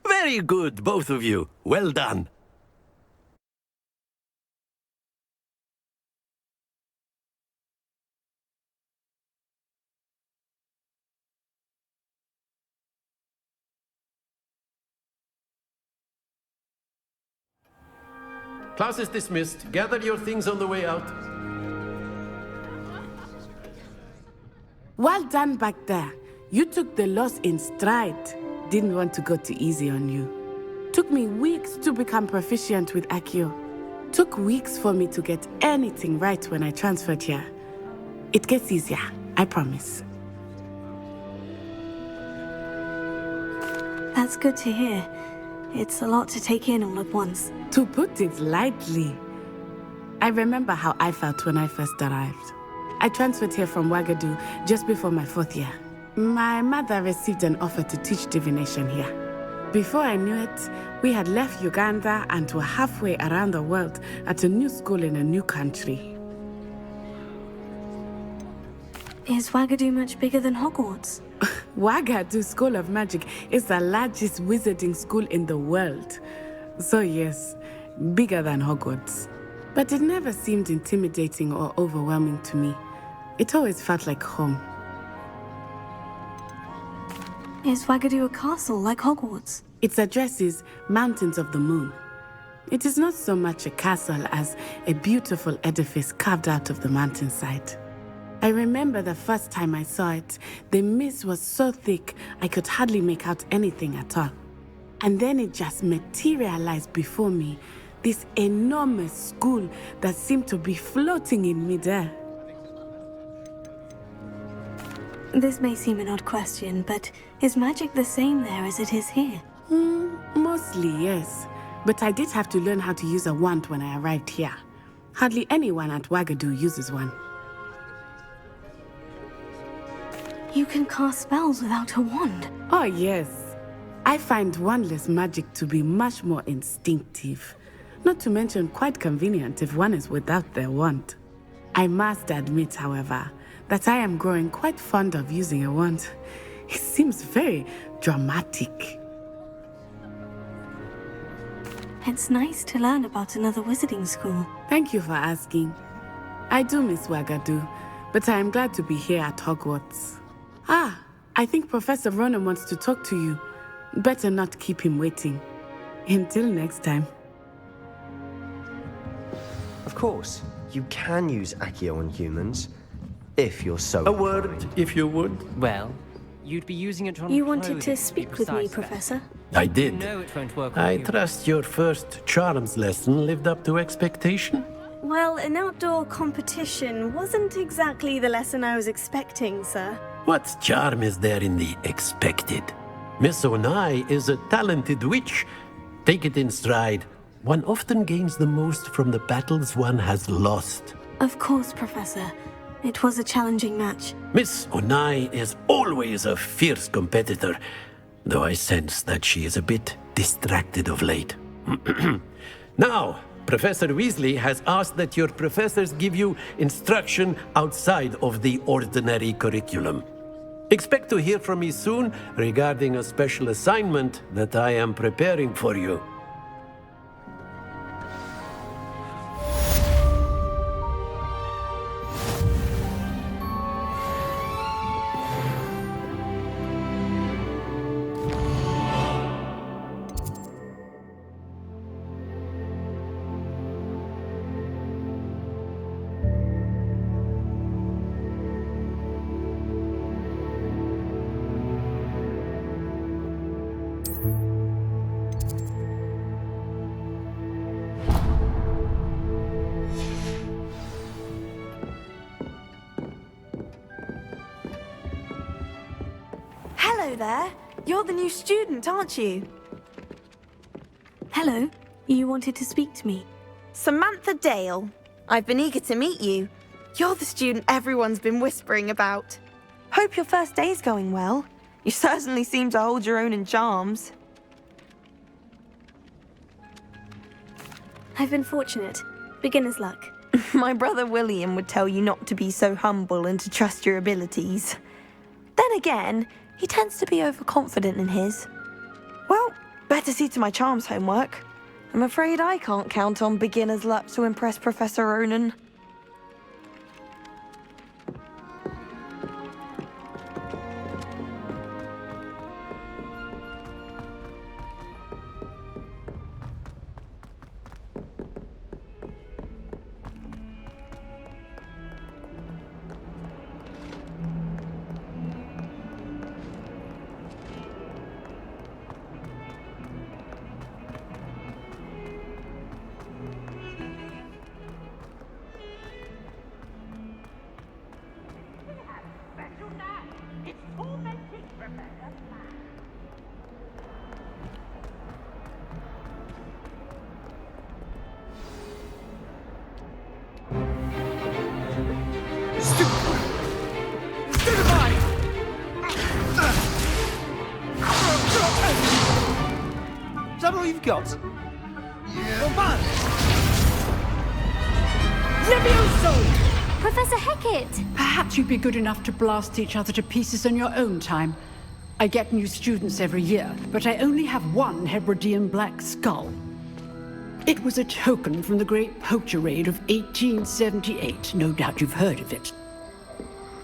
Very good, both of you. Well done. Class is dismissed. Gather your things on the way out. Well done back there. You took the loss in stride. Didn't want to go too easy on you. Took me weeks to become proficient with Accio. Took weeks for me to get anything right when I transferred here. It gets easier, I promise. That's good to hear. It's a lot to take in all at once. To put it lightly, I remember how I felt when I first arrived. I transferred here from Ouagadougou just before my 4th year. My mother received an offer to teach divination here. Before I knew it, we had left Uganda and were halfway around the world at a new school in a new country. Is Ouagadougou much bigger than Hogwarts? Ouagadougou School of Magic is the largest wizarding school in the world. So yes, bigger than Hogwarts. But it never seemed intimidating or overwhelming to me. It always felt like home. Is Ouagadougou a castle like Hogwarts? Its address is Mountains of the Moon. It is not so much a castle as a beautiful edifice carved out of the mountainside. I remember the first time I saw it, the mist was so thick I could hardly make out anything at all. And then it just materialized before me, this enormous school that seemed to be floating in midair. This may seem an odd question, but is magic the same there as it is here? Mostly, yes. But I did have to learn how to use a wand when I arrived here. Hardly anyone at Ouagadougou uses one. You can cast spells without a wand? Oh, yes. I find wandless magic to be much more instinctive. Not to mention quite convenient if one is without their wand. I must admit, however, that I am growing quite fond of using a wand. It seems very dramatic. It's nice to learn about another wizarding school. Thank you for asking. I do miss Ouagadougou, but I am glad to be here at Hogwarts. Ah, I think Professor Ronan wants to talk to you. Better not keep him waiting. Until next time. Of course, you can use Accio on humans, if you're so A word, if you would. Well, you'd be using it on You wanted clothing, to speak with me, Professor? I did. No, it won't work on I you. trust your first charms lesson lived up to expectation? Well, an outdoor competition wasn't exactly the lesson I was expecting, sir. What charm is there in the expected? Miss Onai is a talented witch. Take it in stride. One often gains the most from the battles one has lost. Of course, Professor. It was a challenging match. Miss Onai is always a fierce competitor, though I sense that she is a bit distracted of late. Now, Professor Weasley has asked that your professors give you instruction outside of the ordinary curriculum. Expect to hear from me soon regarding a special assignment that I am preparing for you. Hello there. You're the new student, aren't you? Hello. You wanted to speak to me. Samantha Dale. I've been eager to meet you. You're the student everyone's been whispering about. Hope your first day's going well. You certainly seem to hold your own in charms. I've been fortunate. Beginner's luck. My brother William would tell you not to be so humble and to trust your abilities. Then again, he tends to be overconfident in his. Well, better see to my charms homework. I'm afraid I can't count on beginner's luck to impress Professor Ronan. Is that all you've got? Come on! Levioso! Professor Hecat! Perhaps you'd be good enough to blast each other to pieces in your own time. I get new students every year, but I only have one Hebridean black skull. It was a token from the Great Poacher Raid of 1878. No doubt you've heard of it.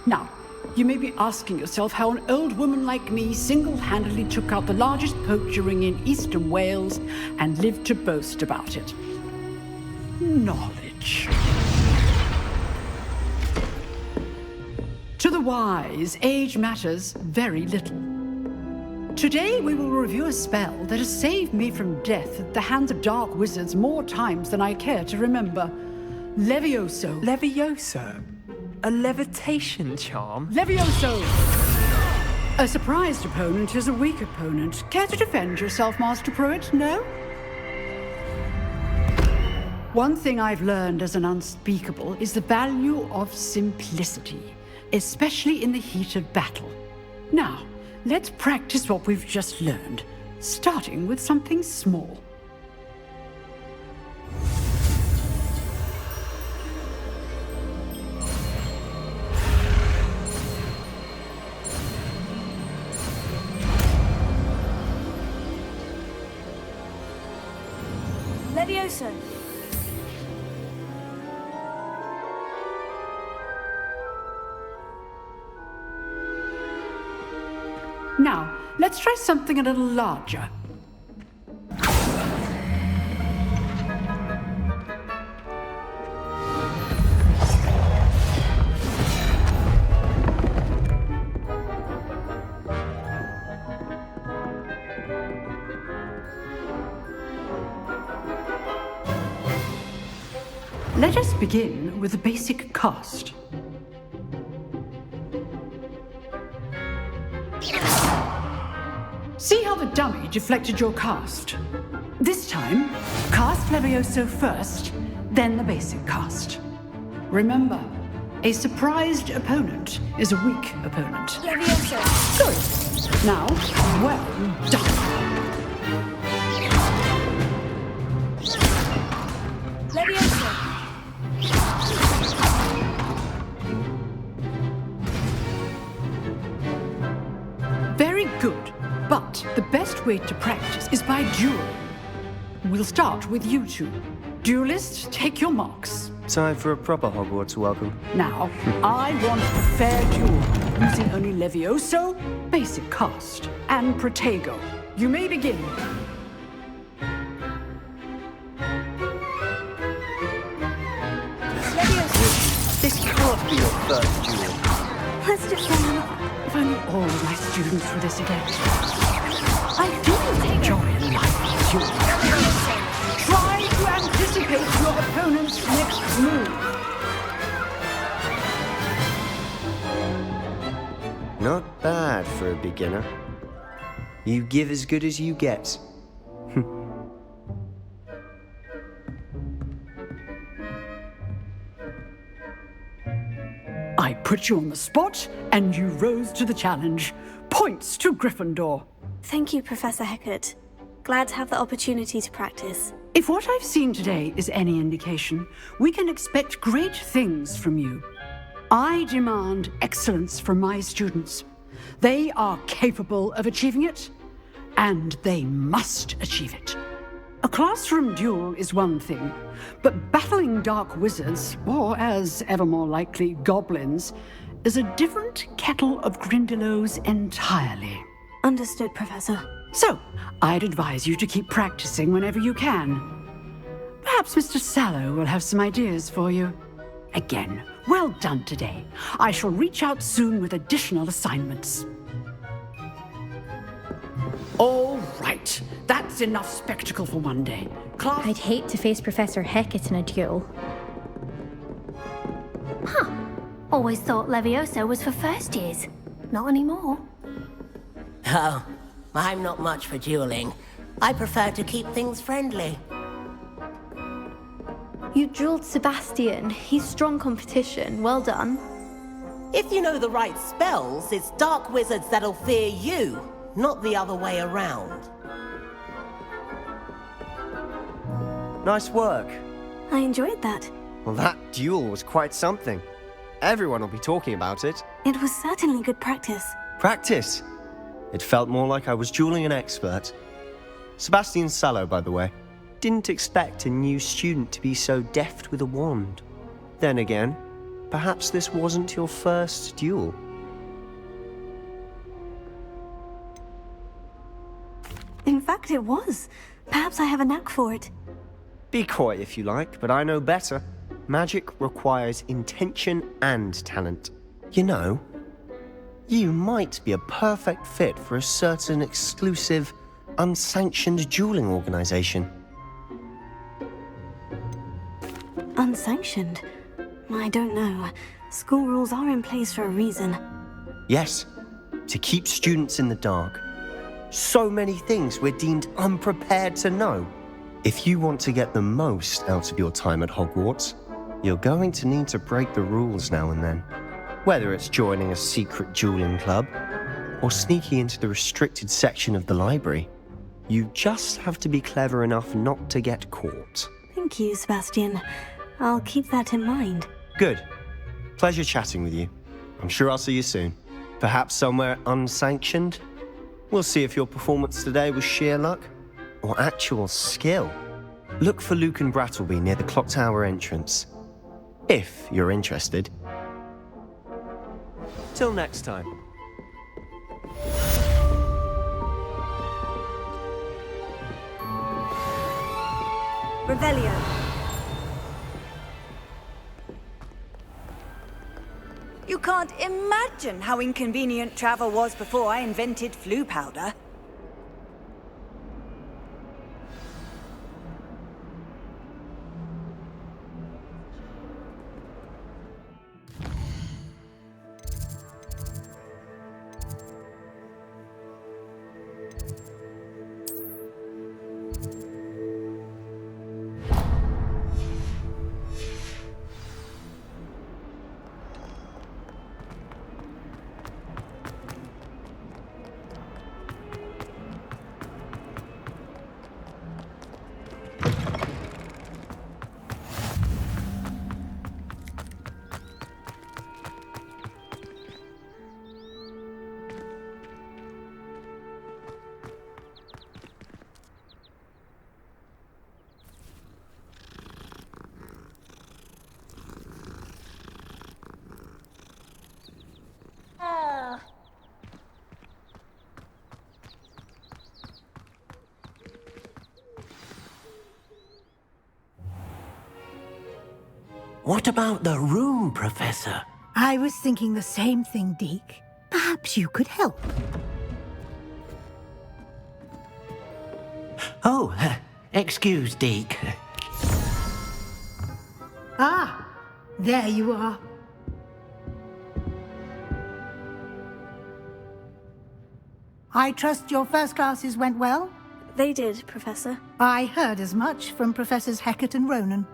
Now, you may be asking yourself how an old woman like me single-handedly took out the largest poacher ring in eastern Wales and lived to boast about it. Knowledge. To the wise, age matters very little. Today we will review a spell that has saved me from death at the hands of dark wizards more times than I care to remember. Levioso. Levioso? A levitation charm? Levioso! A surprised opponent is a weak opponent. Care to defend yourself, Master Pruitt? No? One thing I've learned as an unspeakable is the value of simplicity, especially in the heat of battle. Now, let's practice what we've just learned, starting with something small. Levioso. Now, let's try something a little larger. Let us begin with the basic cast. See how the dummy deflected your cast? This time, cast Levioso first, then the basic cast. Remember, a surprised opponent is a weak opponent. Good. Now, well done. Very good. But the best way to practice is by dueling. We'll start with you two. Duelists, take your marks. Time for a proper Hogwarts welcome. Now, I want a fair duel, using only Levioso, basic cast, and Protego. You may begin. This can't be your first duel. Let's just warm up. If only all of my students were this again. I do enjoy life duel. Try to anticipate your opponent's next move. Not bad for a beginner. You give as good as you get. I put you on the spot, and you rose to the challenge. Points to Gryffindor. Thank you, Professor Hecat. Glad to have the opportunity to practice. If what I've seen today is any indication, we can expect great things from you. I demand excellence from my students. They are capable of achieving it, and they must achieve it. A classroom duel is one thing, but battling dark wizards, or as ever more likely, goblins, is a different kettle of Grindylows entirely. Understood, Professor. So, I'd advise you to keep practicing whenever you can. Perhaps Mr. Sallow will have some ideas for you. Again, well done today. I shall reach out soon with additional assignments. All right, that's enough spectacle for one day. Class... I'd hate to face Professor Hecat in a duel. Huh. Always thought Levioso was for first years. Not anymore. Oh, I'm not much for dueling. I prefer to keep things friendly. You dueled Sebastian. He's strong competition. Well done. If you know the right spells, it's dark wizards that'll fear you, not the other way around. Nice work. I enjoyed that. Well, that duel was quite something. Everyone will be talking about it. It was certainly good practice. Practice? It felt more like I was dueling an expert. Sebastian Sallow, by the way. Didn't expect a new student to be so deft with a wand. Then again, perhaps this wasn't your first duel. In fact, it was. Perhaps I have a knack for it. Be coy if you like, but I know better. Magic requires intention and talent. You know, you might be a perfect fit for a certain exclusive, unsanctioned dueling organization. Unsanctioned? I don't know. School rules are in place for a reason. Yes, to keep students in the dark. So many things we're deemed unprepared to know. If you want to get the most out of your time at Hogwarts, you're going to need to break the rules now and then. Whether it's joining a secret dueling club or sneaking into the restricted section of the library, you just have to be clever enough not to get caught. Thank you, Sebastian. I'll keep that in mind. Good. Pleasure chatting with you. I'm sure I'll see you soon. Perhaps somewhere unsanctioned? We'll see if your performance today was sheer luck or actual skill. Look for Luke and Brattleby near the clock tower entrance, if you're interested. Till next time. Revelio. You can't imagine how inconvenient travel was before I invented flu powder. What about the room, Professor? I was thinking the same thing, Deke. Perhaps you could help. Oh, excuse, Deke. Ah, there you are. I trust your first classes went well? They did, Professor. I heard as much from Professors Hecat and Ronan.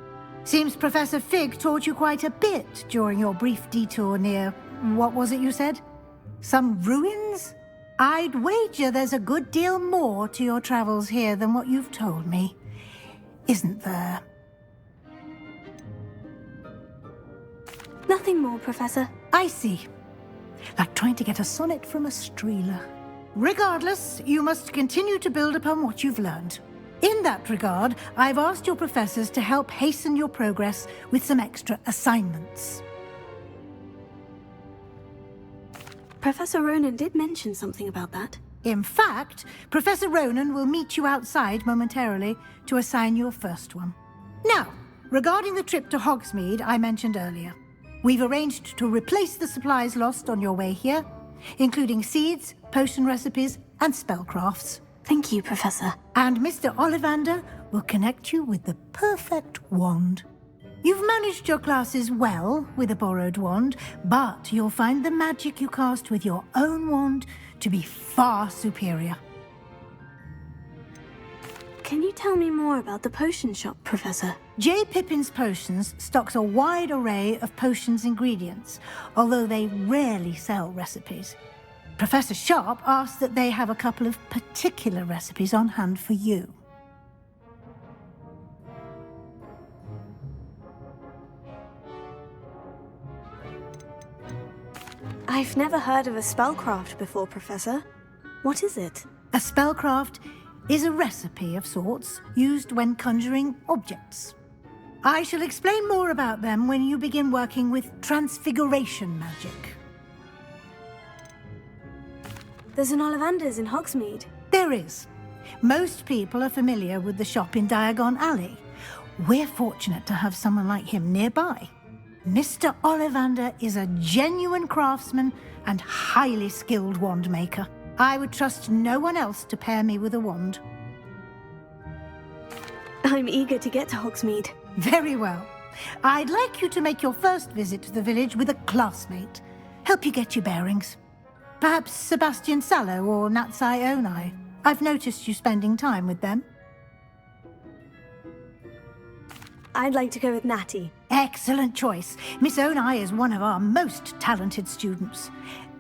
Seems Professor Fig taught you quite a bit during your brief detour near... what was it you said? Some ruins? I'd wager there's a good deal more to your travels here than what you've told me. Isn't there? Nothing more, Professor. I see. Like trying to get a sonnet from a streeler. Regardless, you must continue to build upon what you've learned. In that regard, I've asked your professors to help hasten your progress with some extra assignments. Professor Ronan did mention something about that. In fact, Professor Ronan will meet you outside momentarily to assign your first one. Now, regarding the trip to Hogsmeade I mentioned earlier, we've arranged to replace the supplies lost on your way here, including seeds, potion recipes, and spellcrafts. Thank you, Professor. And Mr. Ollivander will connect you with the perfect wand. You've managed your classes well with a borrowed wand, but you'll find the magic you cast with your own wand to be far superior. Can you tell me more about the potion shop, Professor? J. Pippin's Potions stocks a wide array of potions ingredients, although they rarely sell recipes. Professor Sharp asked that they have a couple of particular recipes on hand for you. I've never heard of a spellcraft before, Professor. What is it? A spellcraft is a recipe of sorts used when conjuring objects. I shall explain more about them when you begin working with transfiguration magic. There's an Ollivander's in Hogsmeade. There is. Most people are familiar with the shop in Diagon Alley. We're fortunate to have someone like him nearby. Mr. Ollivander is a genuine craftsman and highly skilled wand maker. I would trust no one else to pair me with a wand. I'm eager to get to Hogsmeade. Very well. I'd like you to make your first visit to the village with a classmate. Help you get your bearings. Perhaps Sebastian Sallow or Natsai Onai. I've noticed you spending time with them. I'd like to go with Natty. Excellent choice. Miss Onai is one of our most talented students.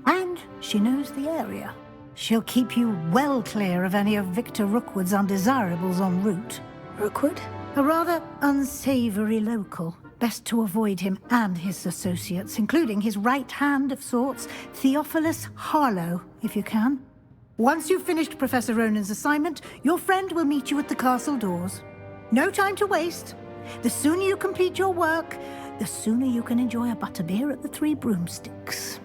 And she knows the area. She'll keep you well clear of any of Victor Rookwood's undesirables en route. Rookwood? A rather unsavory local. Best to avoid him and his associates, including his right hand of sorts, Theophilus Harlow, if you can. Once you've finished Professor Ronan's assignment, your friend will meet you at the castle doors. No time to waste. The sooner you complete your work, the sooner you can enjoy a butterbeer at the Three Broomsticks.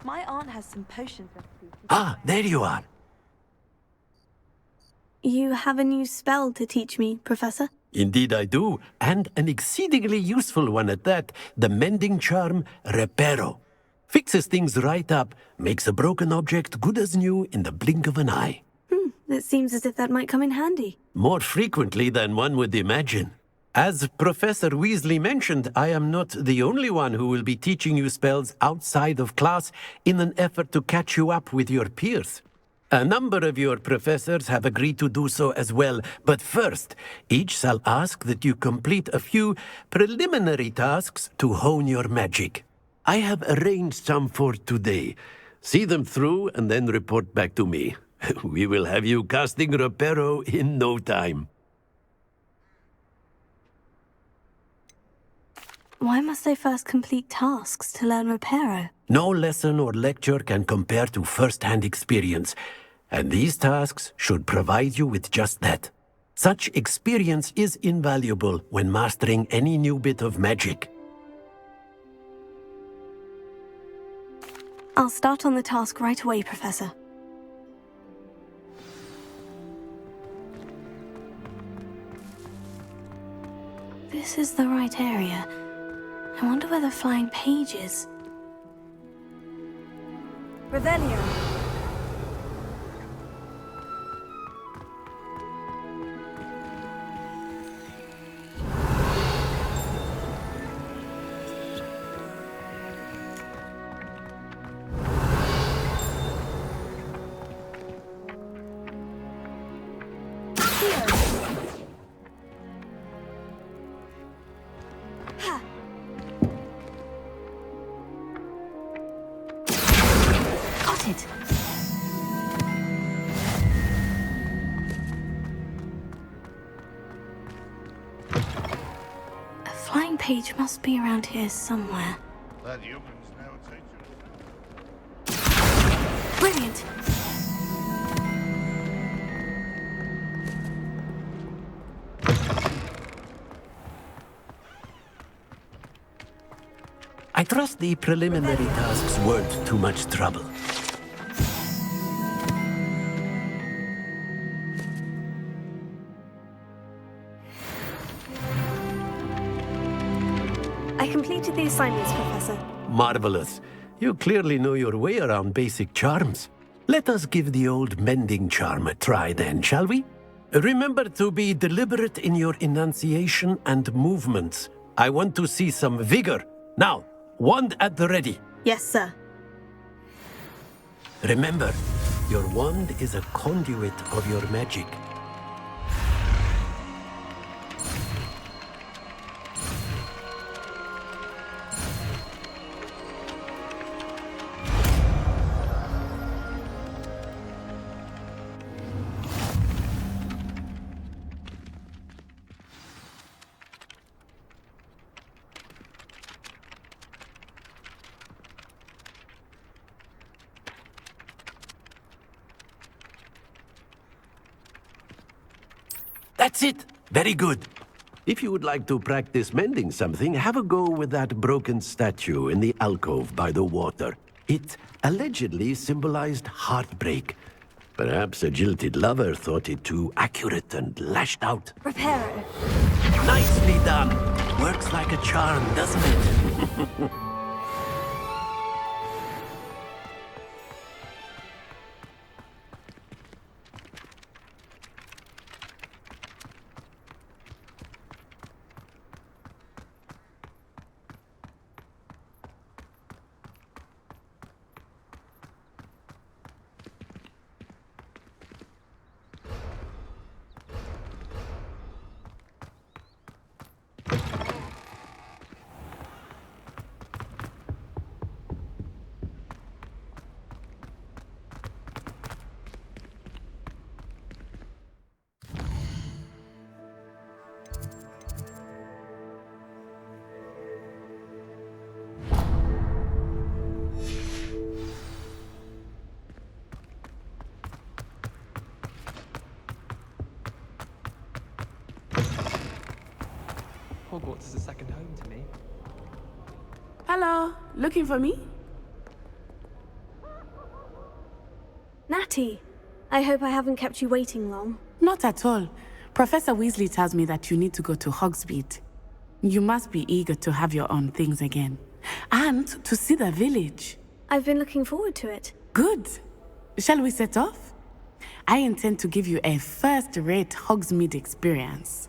My aunt has some potions recipes. Ah, there you are. You have a new spell to teach me, Professor? Indeed I do, and an exceedingly useful one at that. The mending charm, Reparo. Fixes things right up, makes a broken object good as new in the blink of an eye. It seems as if that might come in handy. More frequently than one would imagine. As Professor Weasley mentioned, I am not the only one who will be teaching you spells outside of class in an effort to catch you up with your peers. A number of your professors have agreed to do so as well, but first, each shall ask that you complete a few preliminary tasks to hone your magic. I have arranged some for today. See them through and then report back to me. We will have you casting Reparo in no time. Why must I first complete tasks to learn Reparo? No lesson or lecture can compare to first-hand experience, and these tasks should provide you with just that. Such experience is invaluable when mastering any new bit of magic. I'll start on the task right away, Professor. This is the right area. I wonder where the flying page is. Revelio. Page must be around here somewhere. Brilliant! I trust the preliminary tasks weren't too much trouble. I completed the assignments, Professor. Marvelous. You clearly know your way around basic charms. Let us give the old mending charm a try then, shall we? Remember to be deliberate in your enunciation and movements. I want to see some vigor. Now, wand at the ready. Yes, sir. Remember, your wand is a conduit of your magic. That's it! Very good. If you would like to practice mending something, have a go with that broken statue in the alcove by the water. It allegedly symbolized heartbreak. Perhaps a jilted lover thought it too accurate and lashed out. Reparo. Nicely done. Works like a charm, doesn't it? Hogwarts is a second home to me. Hello, looking for me? Natty, I hope I haven't kept you waiting long. Not at all. Professor Weasley tells me that you need to go to Hogsmeade. You must be eager to have your own things again. And to see the village. I've been looking forward to it. Good. Shall we set off? I intend to give you a first-rate Hogsmeade experience.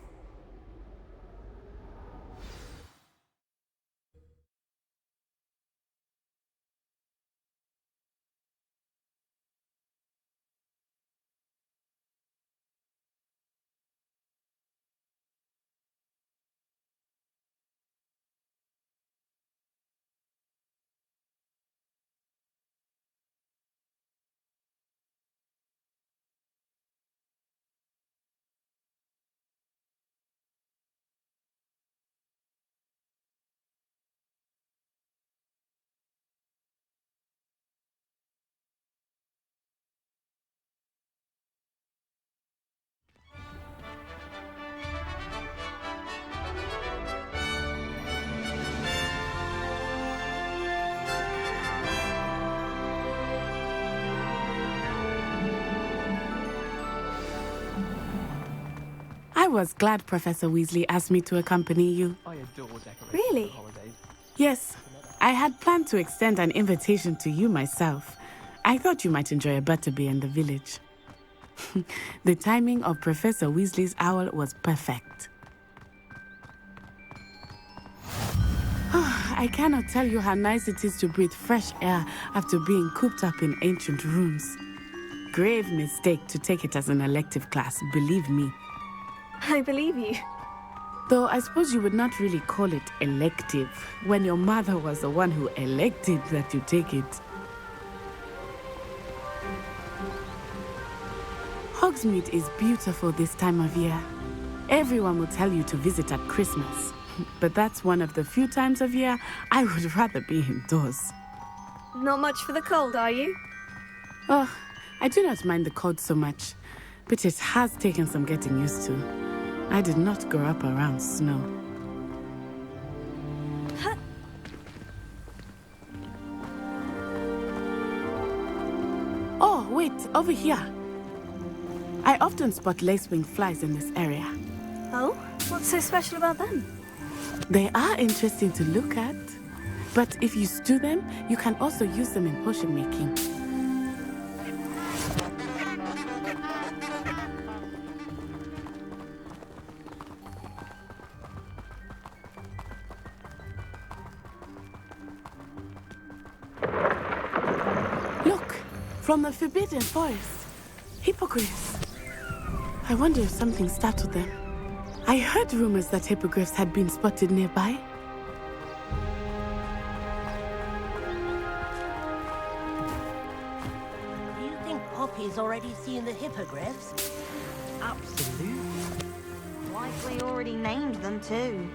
was glad Professor Weasley asked me to accompany you. I adore decorating Really? for holidays. Yes, I had planned to extend an invitation to you myself. I thought you might enjoy a butterbeer in the village. The timing of Professor Weasley's owl was perfect. I cannot tell you how nice it is to breathe fresh air after being cooped up in ancient rooms. Grave mistake to take it as an elective class, believe me. I believe you. Though I suppose you would not really call it elective when your mother was the one who elected that you take it. Hogsmeade is beautiful this time of year. Everyone will tell you to visit at Christmas, but that's one of the few times of year I would rather be indoors. Not much for the cold, are you? Oh, I do not mind the cold so much, but it has taken some getting used to. I did not grow up around snow. Oh, wait, over here. I often spot lacewing flies in this area. Oh? What's so special about them? They are interesting to look at, but if you stew them, you can also use them in potion making. Look, from the Forbidden Forest. Hippogriffs. I wonder if something startled them. I heard rumors that hippogriffs had been spotted nearby. Do you think Poppy's already seen the hippogriffs? Absolutely. Likely already named them too.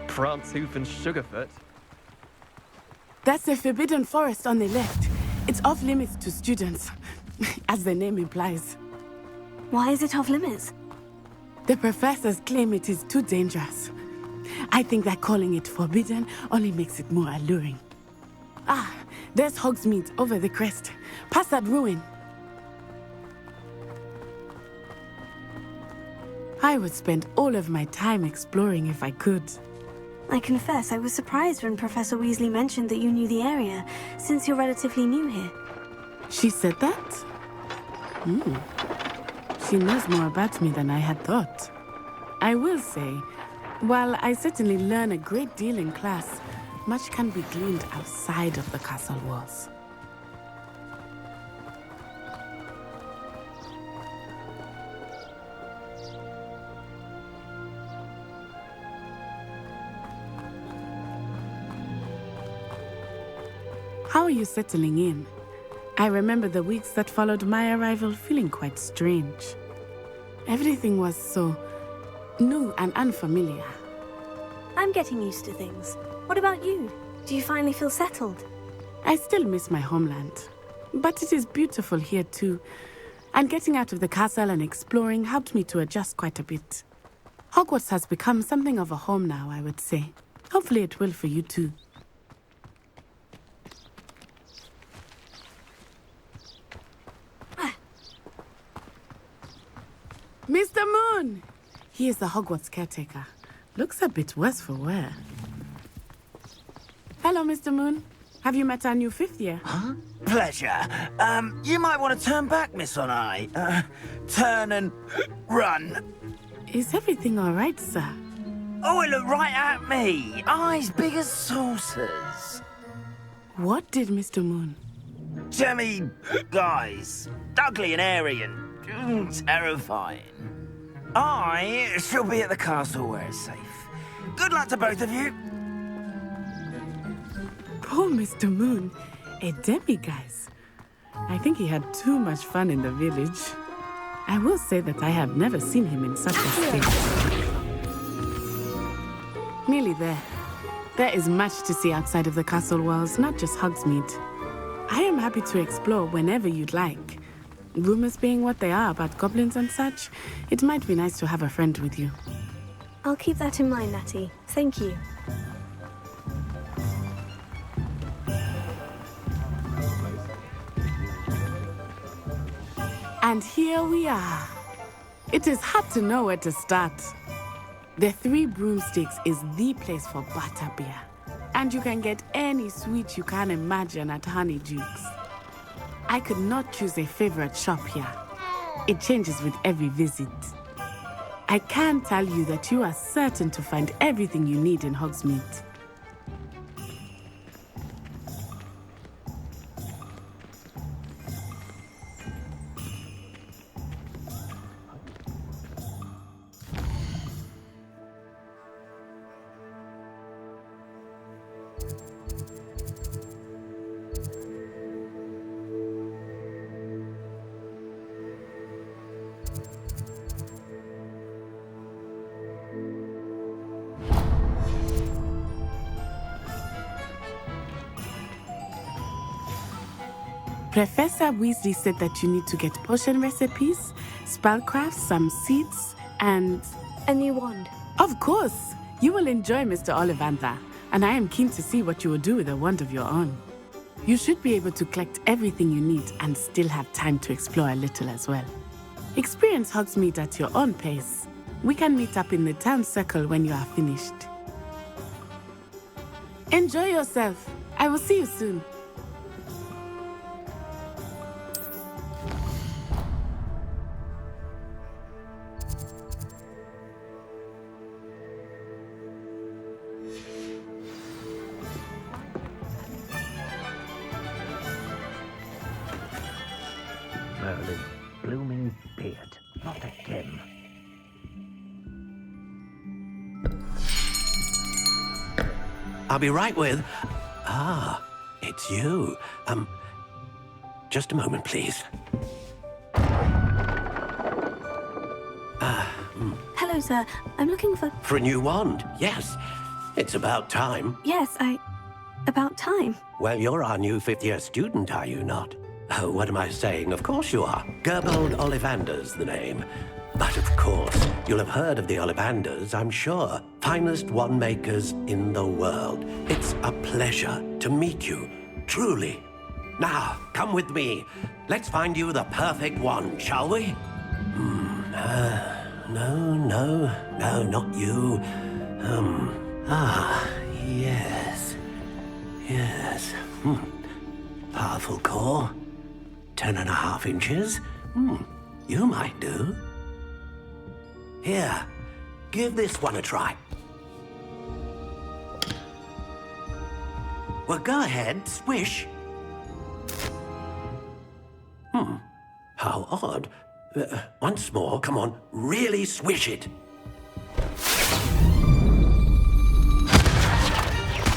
Prantshoof and Sugarfoot. That's the Forbidden Forest on the left. It's off limits to students, as the name implies. Why is it off limits? The professors claim it is too dangerous. I think that calling it forbidden only makes it more alluring. Ah, there's Hogsmeade over the crest. Past that ruin. I would spend all of my time exploring if I could. I confess I was surprised when Professor Weasley mentioned that you knew the area, since you're relatively new here. She said that? She knows more about me than I had thought. I will say, while I certainly learn a great deal in class, much can be gleaned outside of the castle walls. How are you settling in? I remember the weeks that followed my arrival feeling quite strange. Everything was so new and unfamiliar. I'm getting used to things. What about you? Do you finally feel settled? I still miss my homeland, but it is beautiful here too. And getting out of the castle and exploring helped me to adjust quite a bit. Hogwarts has become something of a home now, I would say. Hopefully it will for you too. Mr. Moon! He is the Hogwarts caretaker. Looks a bit worse for wear. Hello, Mr. Moon. Have you met our new fifth year? Huh? Pleasure. You might want to turn back, Miss On-Eye. Turn and run. Is everything all right, sir? Oh, it looked right at me. Eyes big as saucers. What did Mr. Moon? Jemmy guys. Ugly and airy and terrifying. I shall be at the castle where it's safe. Good luck to both of you. Poor Mr. Moon. A demiguise. I think he had too much fun in the village. I will say that I have never seen him in such a state. Nearly there. There is much to see outside of the castle walls, not just Hogsmeade. I am happy to explore whenever you'd like. Rumors being what they are about goblins and such, it might be nice to have a friend with you. I'll keep that in mind, Natty. Thank you. And here we are. It is hard to know where to start. The Three Broomsticks is the place for butterbeer. And you can get any sweet you can imagine at Honeydukes. I could not choose a favorite shop here. It changes with every visit. I can tell you that you are certain to find everything you need in Hogsmeade. Professor Weasley said that you need to get potion recipes, spellcrafts, some seeds, and... a new wand. Of course! You will enjoy Mr. Ollivander, and I am keen to see what you will do with a wand of your own. You should be able to collect everything you need and still have time to explore a little as well. Experience Hogsmeade at your own pace. We can meet up in the town circle when you are finished. Enjoy yourself. I will see you soon. Merlin's blooming beard. Not again. I'll be right with... Ah, it's you. Just a moment, please. Hello, sir. I'm looking for... For a new wand, yes. It's about time. Yes, about time. Well, you're our new fifth-year student, are you not? Oh, what am I saying? Of course you are. Gerbold Ollivander's the name. But of course, you'll have heard of the Ollivanders, I'm sure. Finest wand makers in the world. It's a pleasure to meet you, truly. Now, come with me. Let's find you the perfect wand, shall we? No, not you. Yes. Powerful core. 10.5 inches. You might do. Here, give this one a try. Well, go ahead, swish. How odd. Once more, come on, really swish it.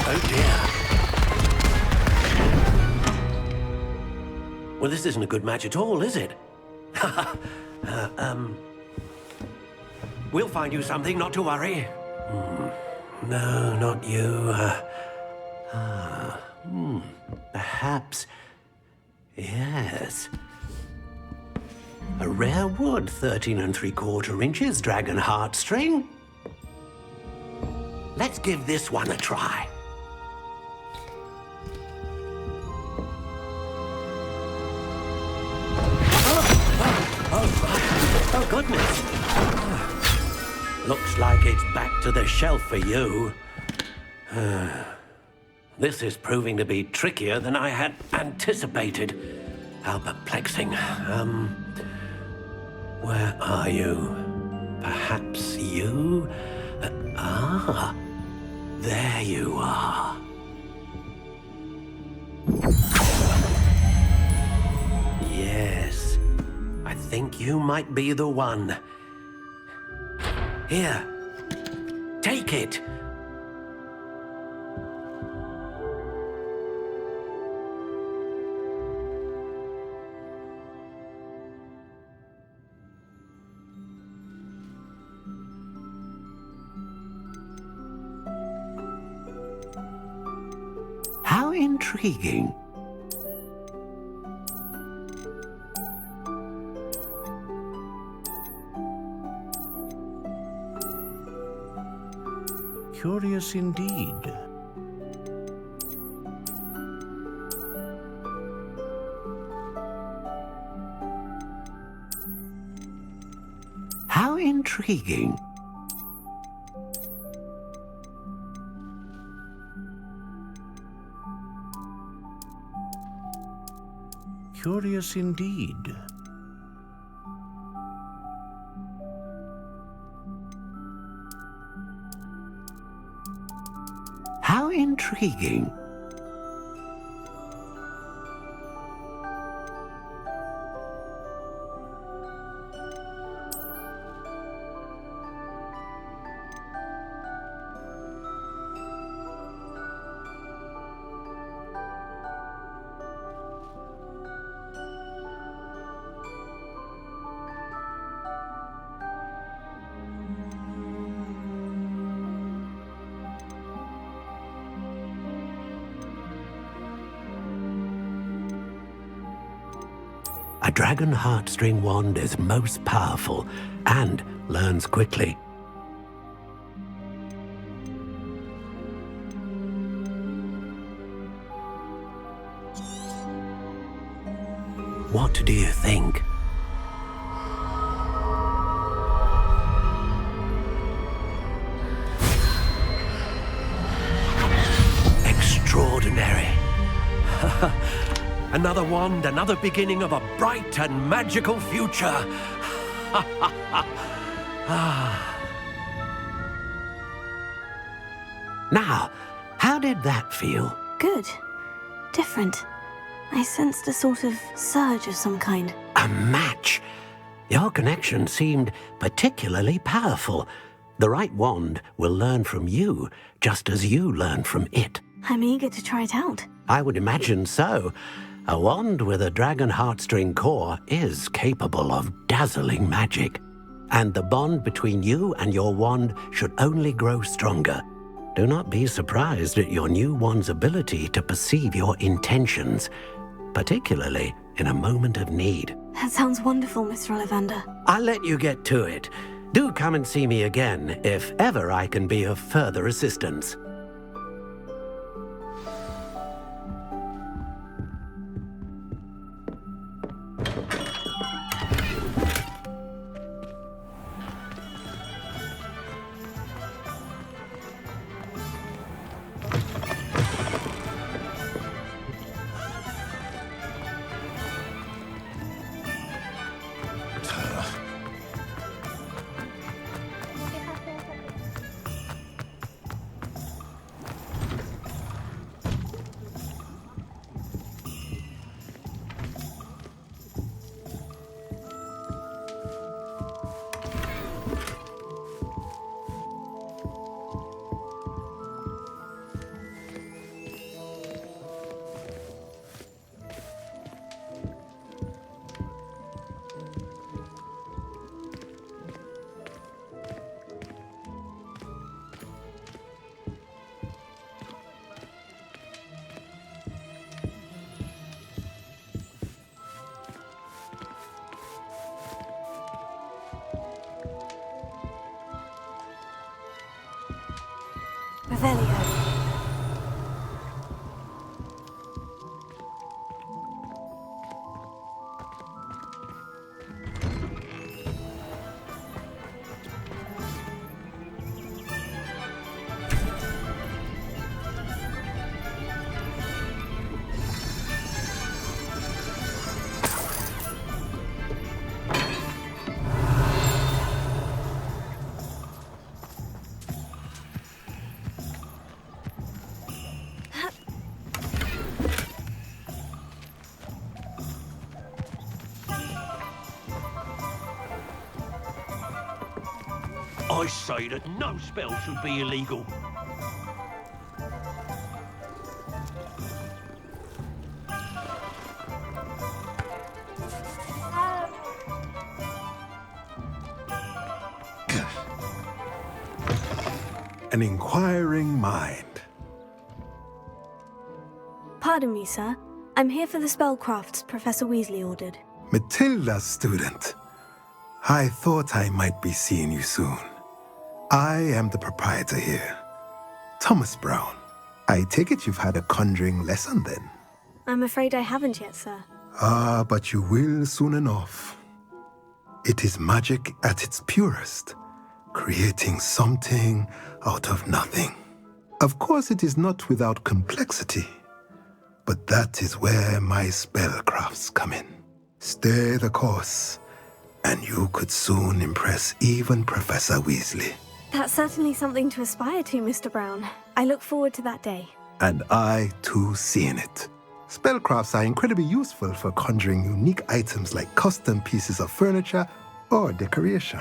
Oh dear. Well, this isn't a good match at all, is it? We'll find you something, not to worry. No, not you. Perhaps... Yes. A rare wood, 13 3/4 inches, dragon heartstring. Let's give this one a try. Oh, goodness. Looks like it's back to the shelf for you. This is proving to be trickier than I had anticipated. How perplexing. Where are you? Perhaps you? There you are. Yes, I think you might be the one. Here, take it. How intriguing. Curious indeed. intriguing. Curious indeed. How intriguing. A dragon heartstring wand is most powerful and learns quickly. What do you think? Extraordinary. Another wand, another beginning of a bright and magical future. Now, how did that feel? Good. Different. I sensed a sort of surge of some kind. A match. Your connection seemed particularly powerful. The right wand will learn from you, just as you learn from it. I'm eager to try it out. I would imagine so. A wand with a dragon heartstring core is capable of dazzling magic. And the bond between you and your wand should only grow stronger. Do not be surprised at your new wand's ability to perceive your intentions, particularly in a moment of need. That sounds wonderful, Mr. Ollivander. I'll let you get to it. Do come and see me again if ever I can be of further assistance. Revelio. I say that no spell should be illegal. An inquiring mind. Pardon me, sir. I'm here for the spellcrafts Professor Weasley ordered. Matilda's student. I thought I might be seeing you soon. I am the proprietor here, Thomas Brown. I take it you've had a conjuring lesson then? I'm afraid I haven't yet, sir. But you will soon enough. It is magic at its purest, creating something out of nothing. Of course, it is not without complexity, but that is where my spellcrafts come in. Stay the course, and you could soon impress even Professor Weasley. That's certainly something to aspire to, Mr. Brown. I look forward to that day. And I, too, seeing it. Spellcrafts are incredibly useful for conjuring unique items like custom pieces of furniture or decoration.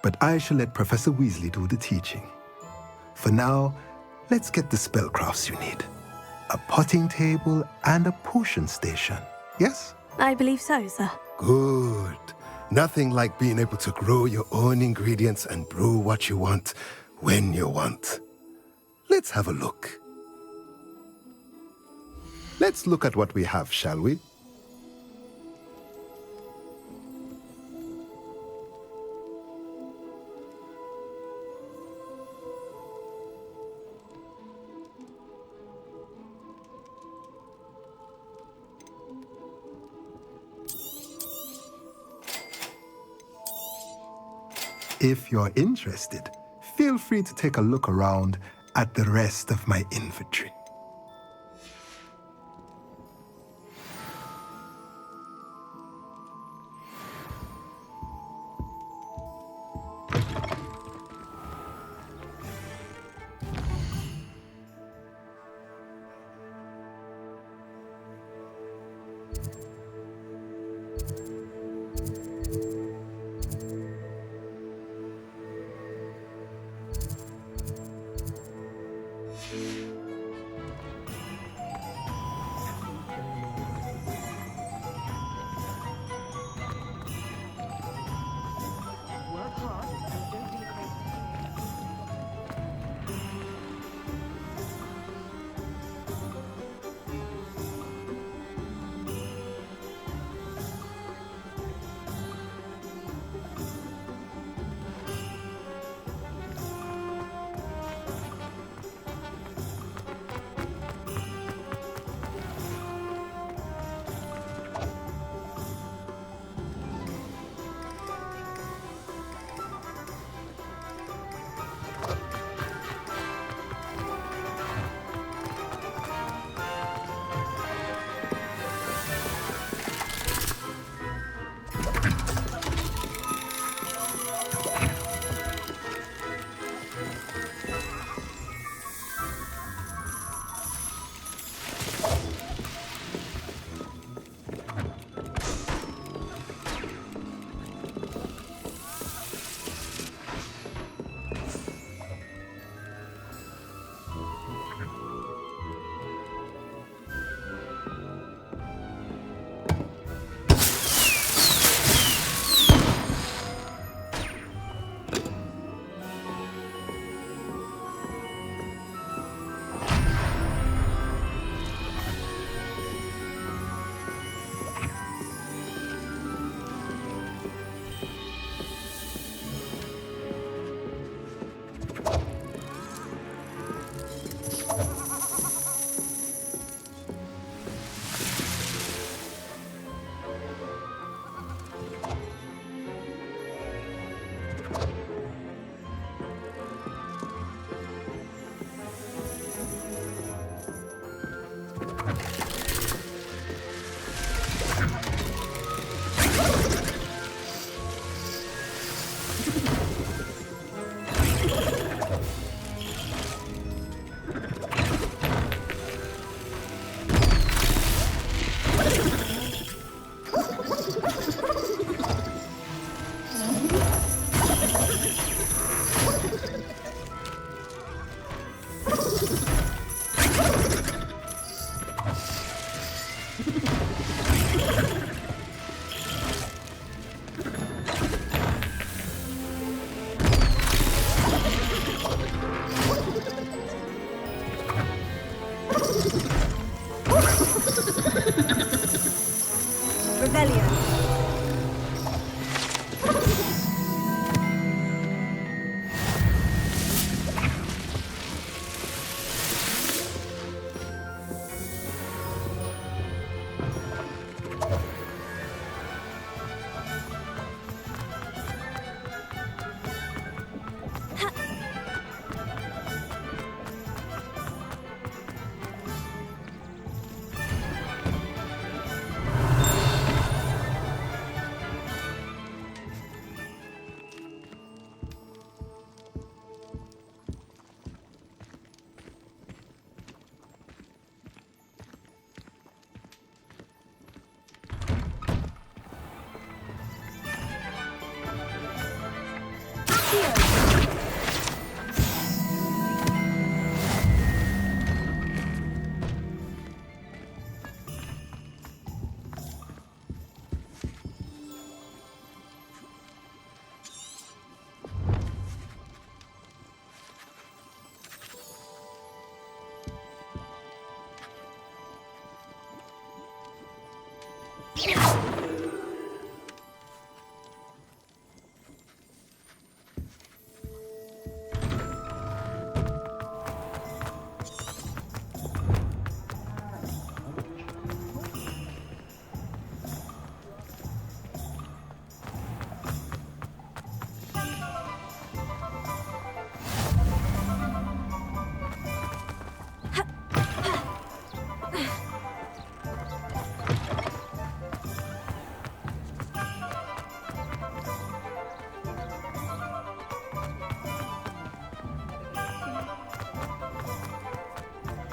But I shall let Professor Weasley do the teaching. For now, let's get the spellcrafts you need. A potting table and a potion station, yes? I believe so, sir. Good. Nothing like being able to grow your own ingredients and brew what you want, when you want. Let's have a look. Let's look at what we have, shall we? If you're interested, feel free to take a look around at the rest of my inventory.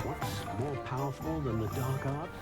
What's more powerful than the dark arts?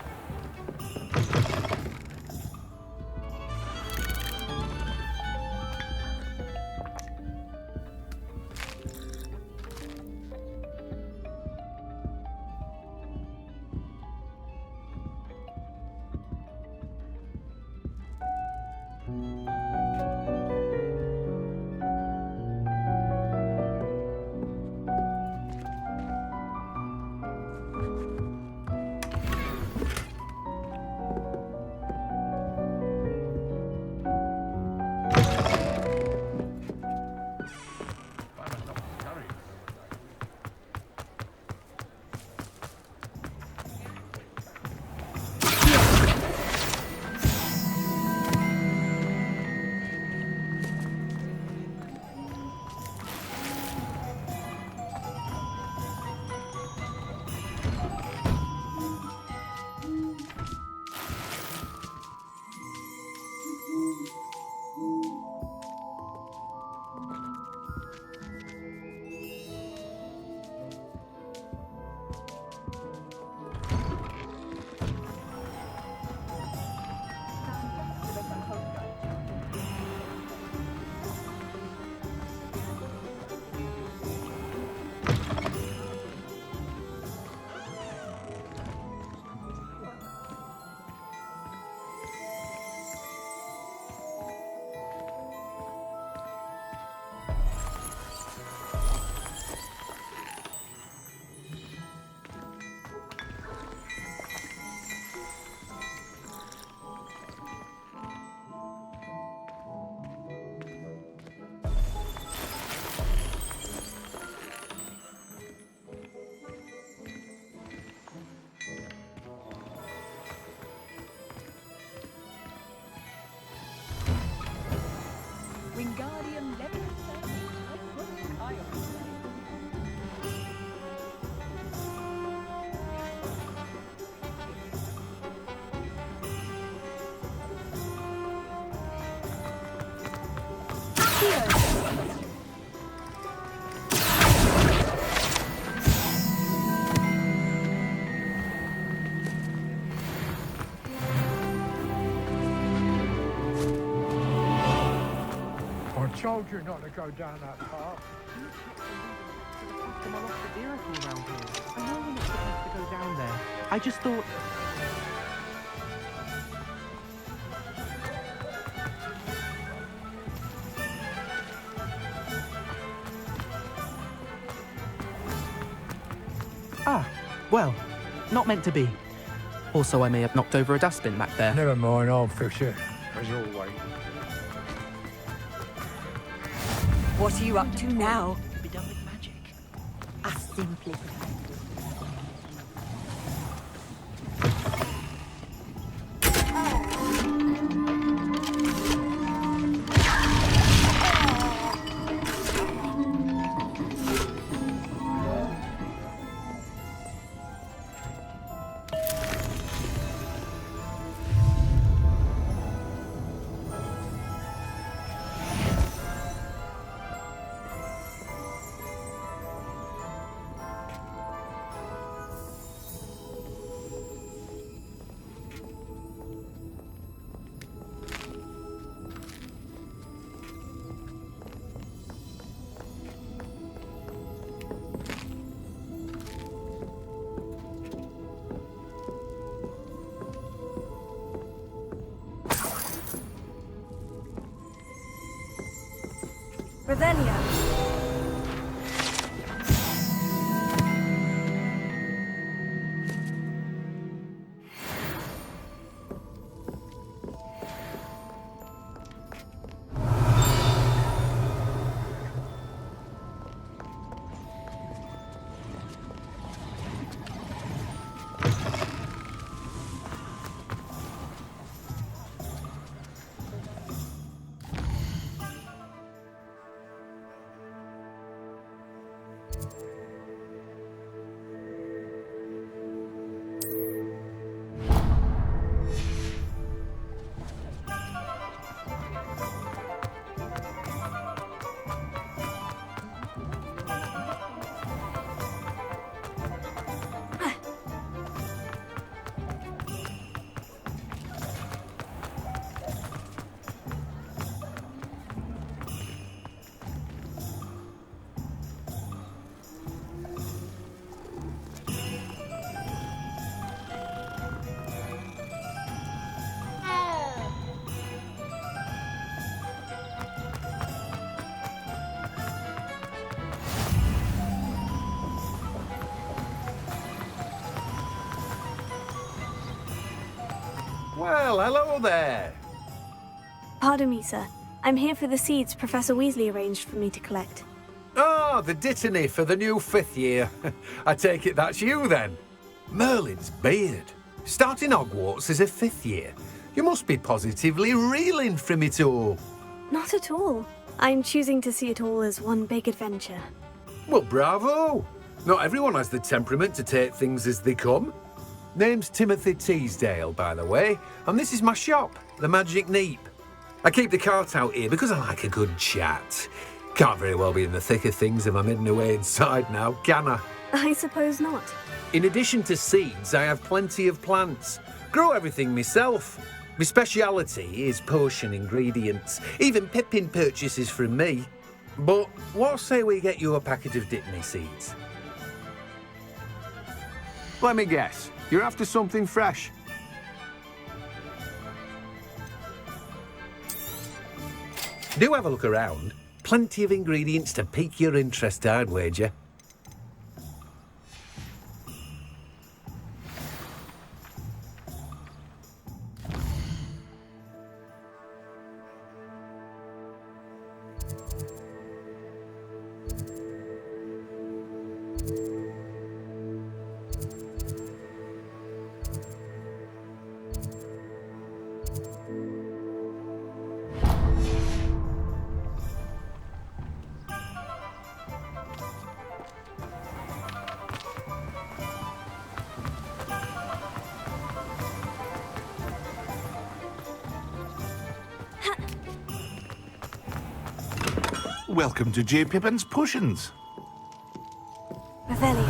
Wingardium Leviosa. I told you not to go down that path. Come on off the vehicle around here. I know we're not supposed to go down there. I just thought... Ah, well, not meant to be. Also, I may have knocked over a dustbin back there. Never mind, I'll fix it, as always. What are you up to now? To be done with magic. I simply... Ravenia. Well, hello there. Pardon me, sir. I'm here for the seeds Professor Weasley arranged for me to collect. Oh, the dittany for the new 5th year. I take it that's you, then. Merlin's beard. Starting Hogwarts as a 5th year. You must be positively reeling from it all. Not at all. I'm choosing to see it all as one big adventure. Well, bravo. Not everyone has the temperament to take things as they come. Name's Timothy Teasdale, by the way, and this is my shop, the Magic Neep. I keep the cart out here because I like a good chat. Can't very well be in the thick of things if I'm hidden away inside now, can I? I suppose not. In addition to seeds, I have plenty of plants. Grow everything myself. My speciality is potion ingredients. Even Pippin purchases from me. But what say we get you a packet of Dittany seeds? Let me guess. You're after something fresh. Do have a look around. Plenty of ingredients to pique your interest, I'd wager. Welcome to J. Pippin's Potions. Revelio.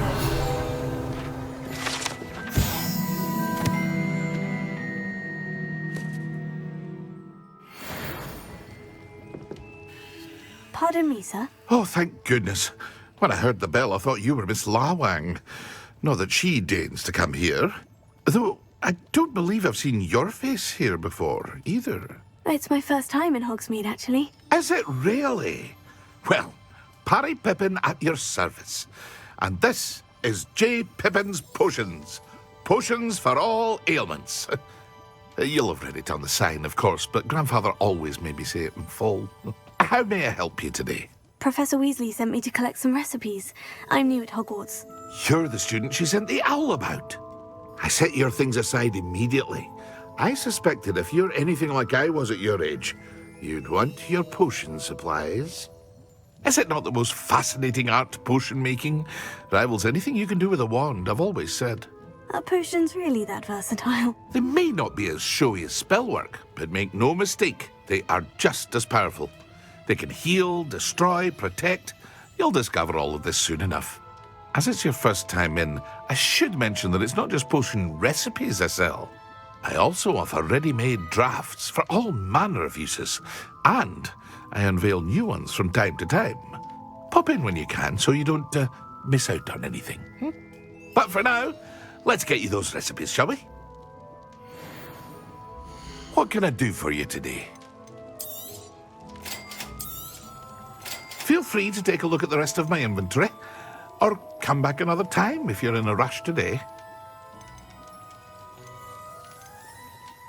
Pardon me, sir. Oh, thank goodness. When I heard the bell, I thought you were Miss Lawang. Not that she deigns to come here. Though I don't believe I've seen your face here before, either. It's my first time in Hogsmeade, actually. Is it really? Well, Parry Pippin at your service. And this is J. Pippin's Potions. Potions for all ailments. You'll have read it on the sign, of course, but Grandfather always made me say it in full. How may I help you today? Professor Weasley sent me to collect some recipes. I'm new at Hogwarts. You're the student she sent the owl about. I set your things aside immediately. I suspected if you're anything like I was at your age, you'd want your potion supplies. Is it not the most fascinating art, potion making? Rivals anything you can do with a wand, I've always said. Are potions really that versatile? They may not be as showy as spellwork, but make no mistake, they are just as powerful. They can heal, destroy, protect. You'll discover all of this soon enough. As it's your first time in, I should mention that it's not just potion recipes I sell. I also offer ready-made drafts for all manner of uses, and I unveil new ones from time to time. Pop in when you can so you don't miss out on anything. But for now, let's get you those recipes, shall we? What can I do for you today? Feel free to take a look at the rest of my inventory, or come back another time if you're in a rush today.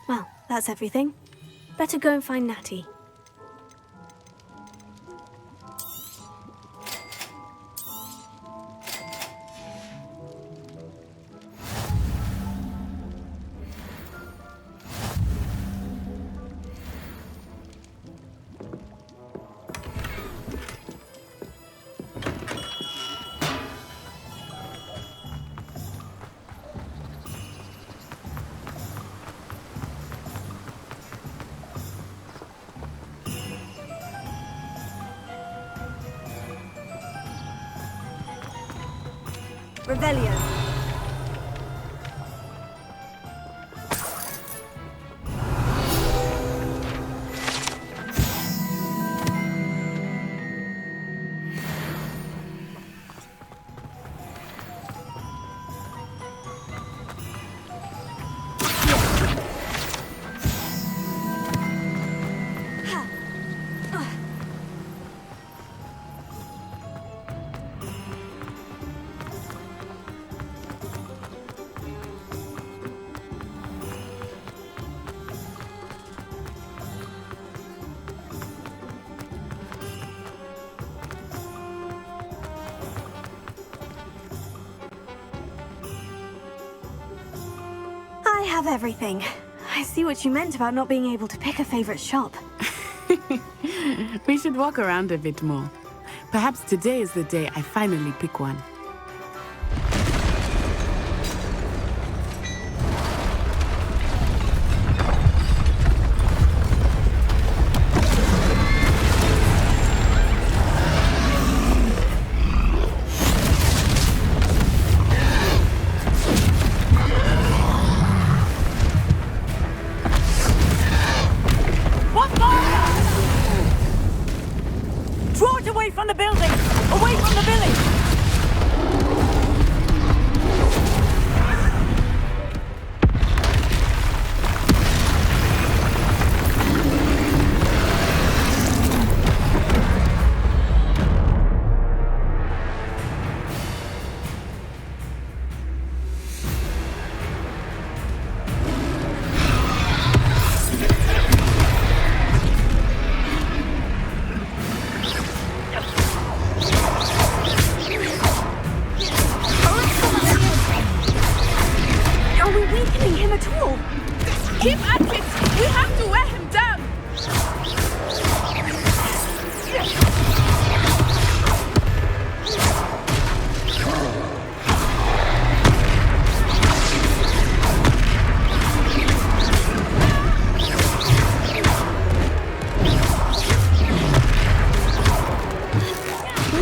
Well, that's everything. Better go and find Natty. Revelio. I have everything. I see what you meant about not being able to pick a favorite shop. We should walk around a bit more. Perhaps today is the day I finally pick one. Draw it away from the building! Away from the village! Are we weakening him at all? Keep at it! We have to wear him down!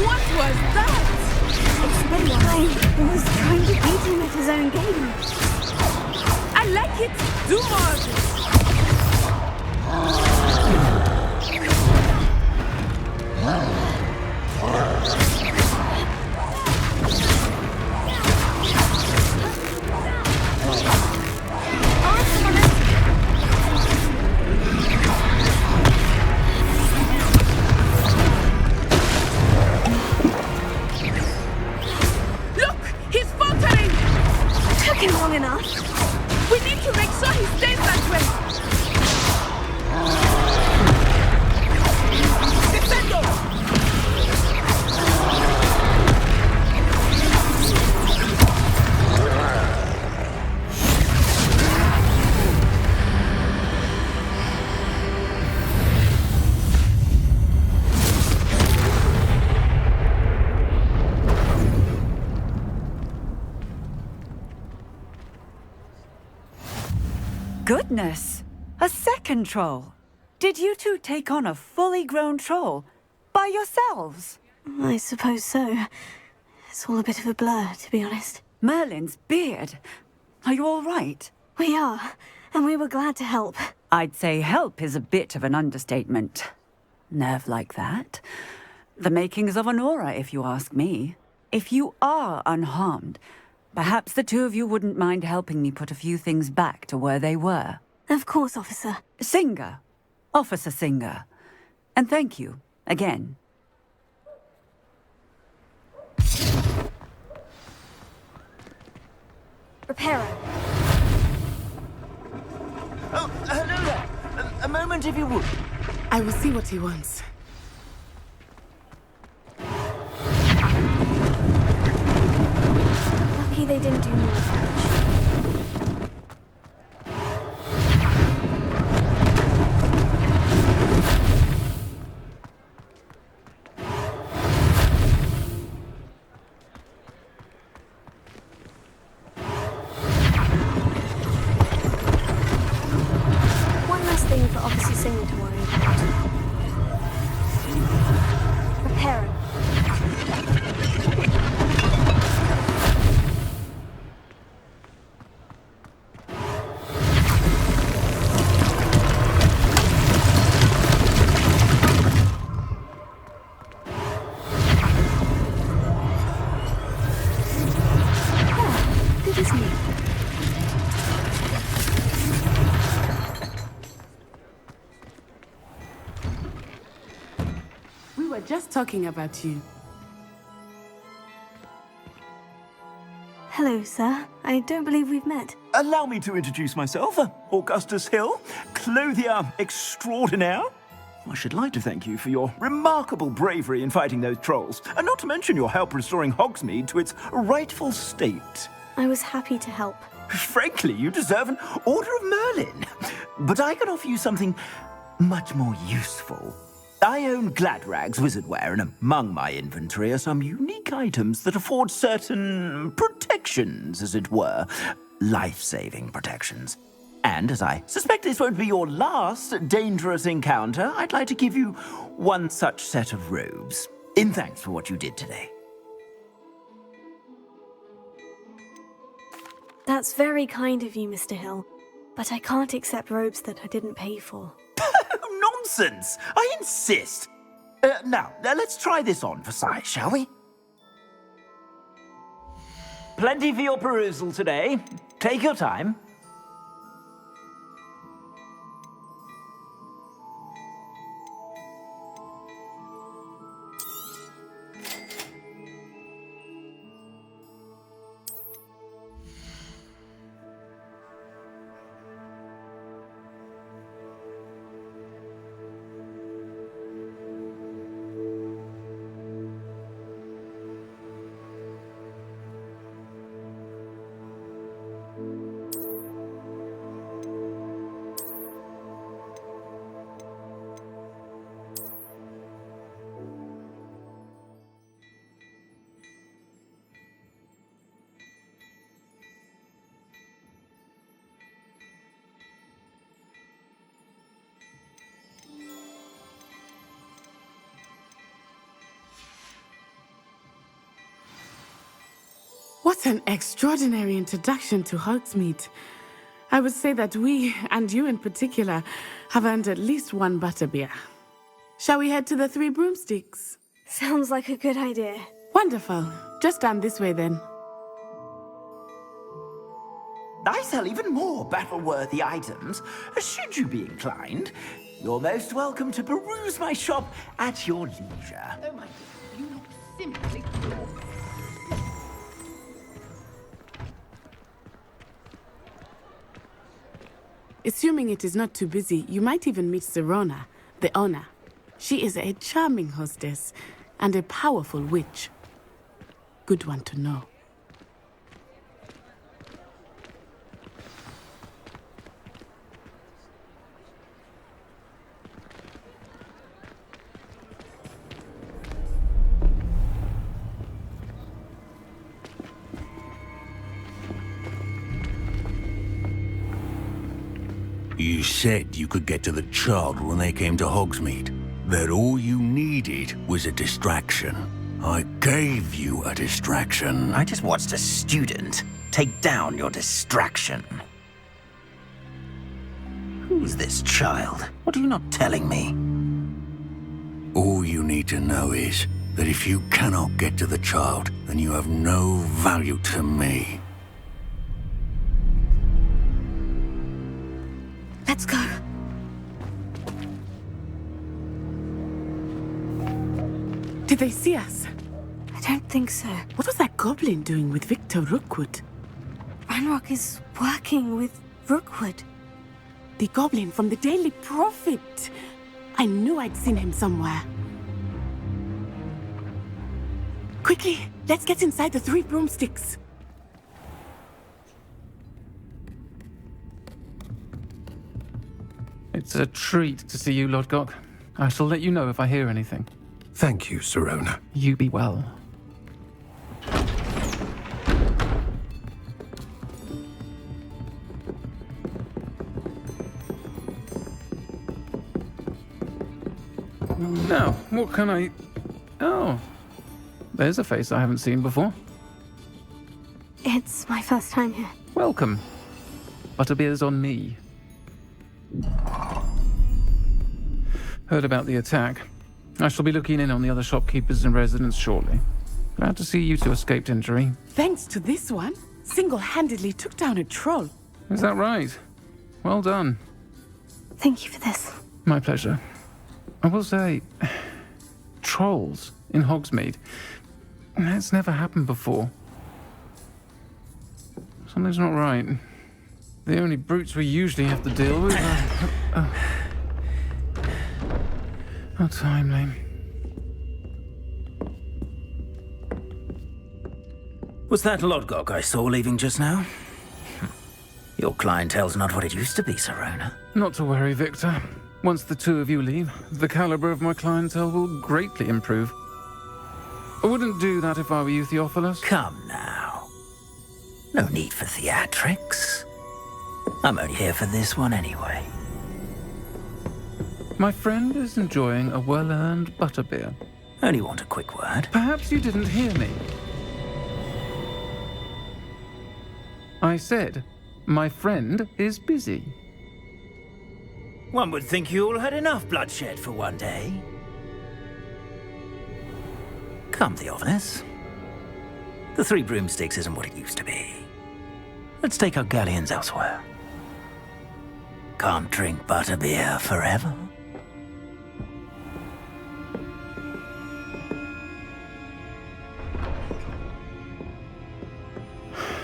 What was that? I was trying to beat him at his own game. I like it! Do more of it! Look! He's faltering! Took him long enough. We need to make sure he stays that way! Defendo! Goodness! A second troll! Did you two take on a fully grown troll? By yourselves? I suppose so. It's all a bit of a blur, to be honest. Merlin's beard. Are you all right? We are, and we were glad to help. I'd say help is a bit of an understatement. Nerve like that. The makings of an aura, if you ask me. If you are unharmed, perhaps the two of you wouldn't mind helping me put a few things back to where they were. Of course, officer. Singer. Officer Singer. And thank you, again. Repairer. Oh, hello there. A moment, if you would. I will see what he wants. Lucky they didn't do more damage. One last thing for Officer Singer to worry about. Repairer. Good as new. We were just talking about you. Hello, sir. I don't believe we've met. Allow me to introduce myself. Augustus Hill, clothier extraordinaire. I should like to thank you for your remarkable bravery in fighting those trolls, and not to mention your help restoring Hogsmeade to its rightful state. I was happy to help. Frankly, you deserve an Order of Merlin. But I can offer you something much more useful. I own Gladrag's wizardware, and among my inventory are some unique items that afford certain protections, as it were. Life-saving protections. And as I suspect this won't be your last dangerous encounter, I'd like to give you one such set of robes, in thanks for what you did today. That's very kind of you, Mr. Hill, but I can't accept robes that I didn't pay for. Nonsense! I insist! Now, let's try this on for size, shall we? Plenty for your perusal today. Take your time. What an extraordinary introduction to Hogsmeade. I would say that we, and you in particular, have earned at least one butterbeer. Shall we head to the Three Broomsticks? Sounds like a good idea. Wonderful. Just down this way then. I sell even more battle-worthy items, should you be inclined. You're most welcome to peruse my shop at your leisure. Oh my, you look simply glorious. Assuming it is not too busy, you might even meet Serona, the owner. She is a charming hostess and a powerful witch. Good one to know. You said you could get to the child when they came to Hogsmeade. That all you needed was a distraction. I gave you a distraction. I just watched a student take down your distraction. Who's this child? What are you not telling me? All you need to know is that if you cannot get to the child, then you have no value to me. Let's go. Did they see us? I don't think so. What was that goblin doing with Victor Rookwood? Ranrock is working with Rookwood. The goblin from the Daily Prophet. I knew I'd seen him somewhere. Quickly, let's get inside the Three Broomsticks. It's a treat to see you, Lodgok. I shall let you know if I hear anything. Thank you, Serona. You be well. Now, what can I... Oh, there's a face I haven't seen before. It's my first time here. Welcome. Butterbeer's on me. Heard about the attack. I shall be looking in on the other shopkeepers and residents shortly. Glad to see you two escaped injury. Thanks to this one, single-handedly took down a troll. Is that right? Well done. Thank you for this. My pleasure. I will say, trolls in Hogsmeade. That's never happened before. Something's not right. The only brutes we usually have to deal with are... How timely. Was that Lodgok I saw leaving just now? Your clientele's not what it used to be, Sirona. Not to worry, Victor. Once the two of you leave, the caliber of my clientele will greatly improve. I wouldn't do that if I were you, Theophilus. Come now. No need for theatrics. I'm only here for this one anyway. My friend is enjoying a well-earned butterbeer. Only want a quick word. Perhaps you didn't hear me. I said, my friend is busy. One would think you all had enough bloodshed for one day. Come, Theophilus. The Three Broomsticks isn't what it used to be. Let's take our galleons elsewhere. Can't drink butterbeer forever.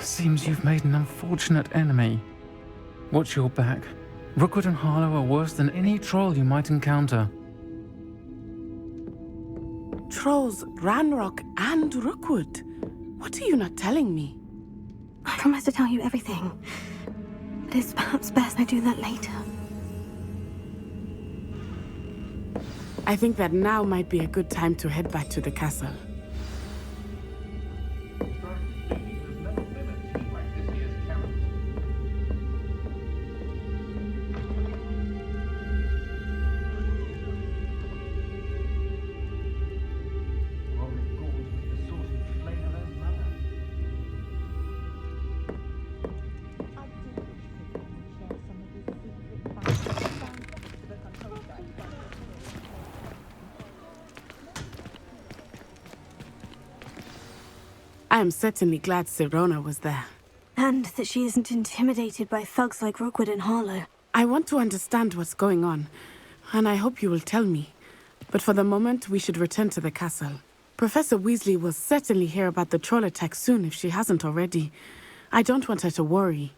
Seems you've made an unfortunate enemy. Watch your back. Rookwood and Harlow are worse than any troll you might encounter. Trolls, Ranrock, and Rookwood. What are you not telling me? I promise to tell you everything. But it's perhaps best I do that later. I think that now might be a good time to head back to the castle. I am certainly glad Sirona was there. And that she isn't intimidated by thugs like Rookwood and Harlow. I want to understand what's going on, and I hope you will tell me. But for the moment, we should return to the castle. Professor Weasley will certainly hear about the troll attack soon if she hasn't already. I don't want her to worry.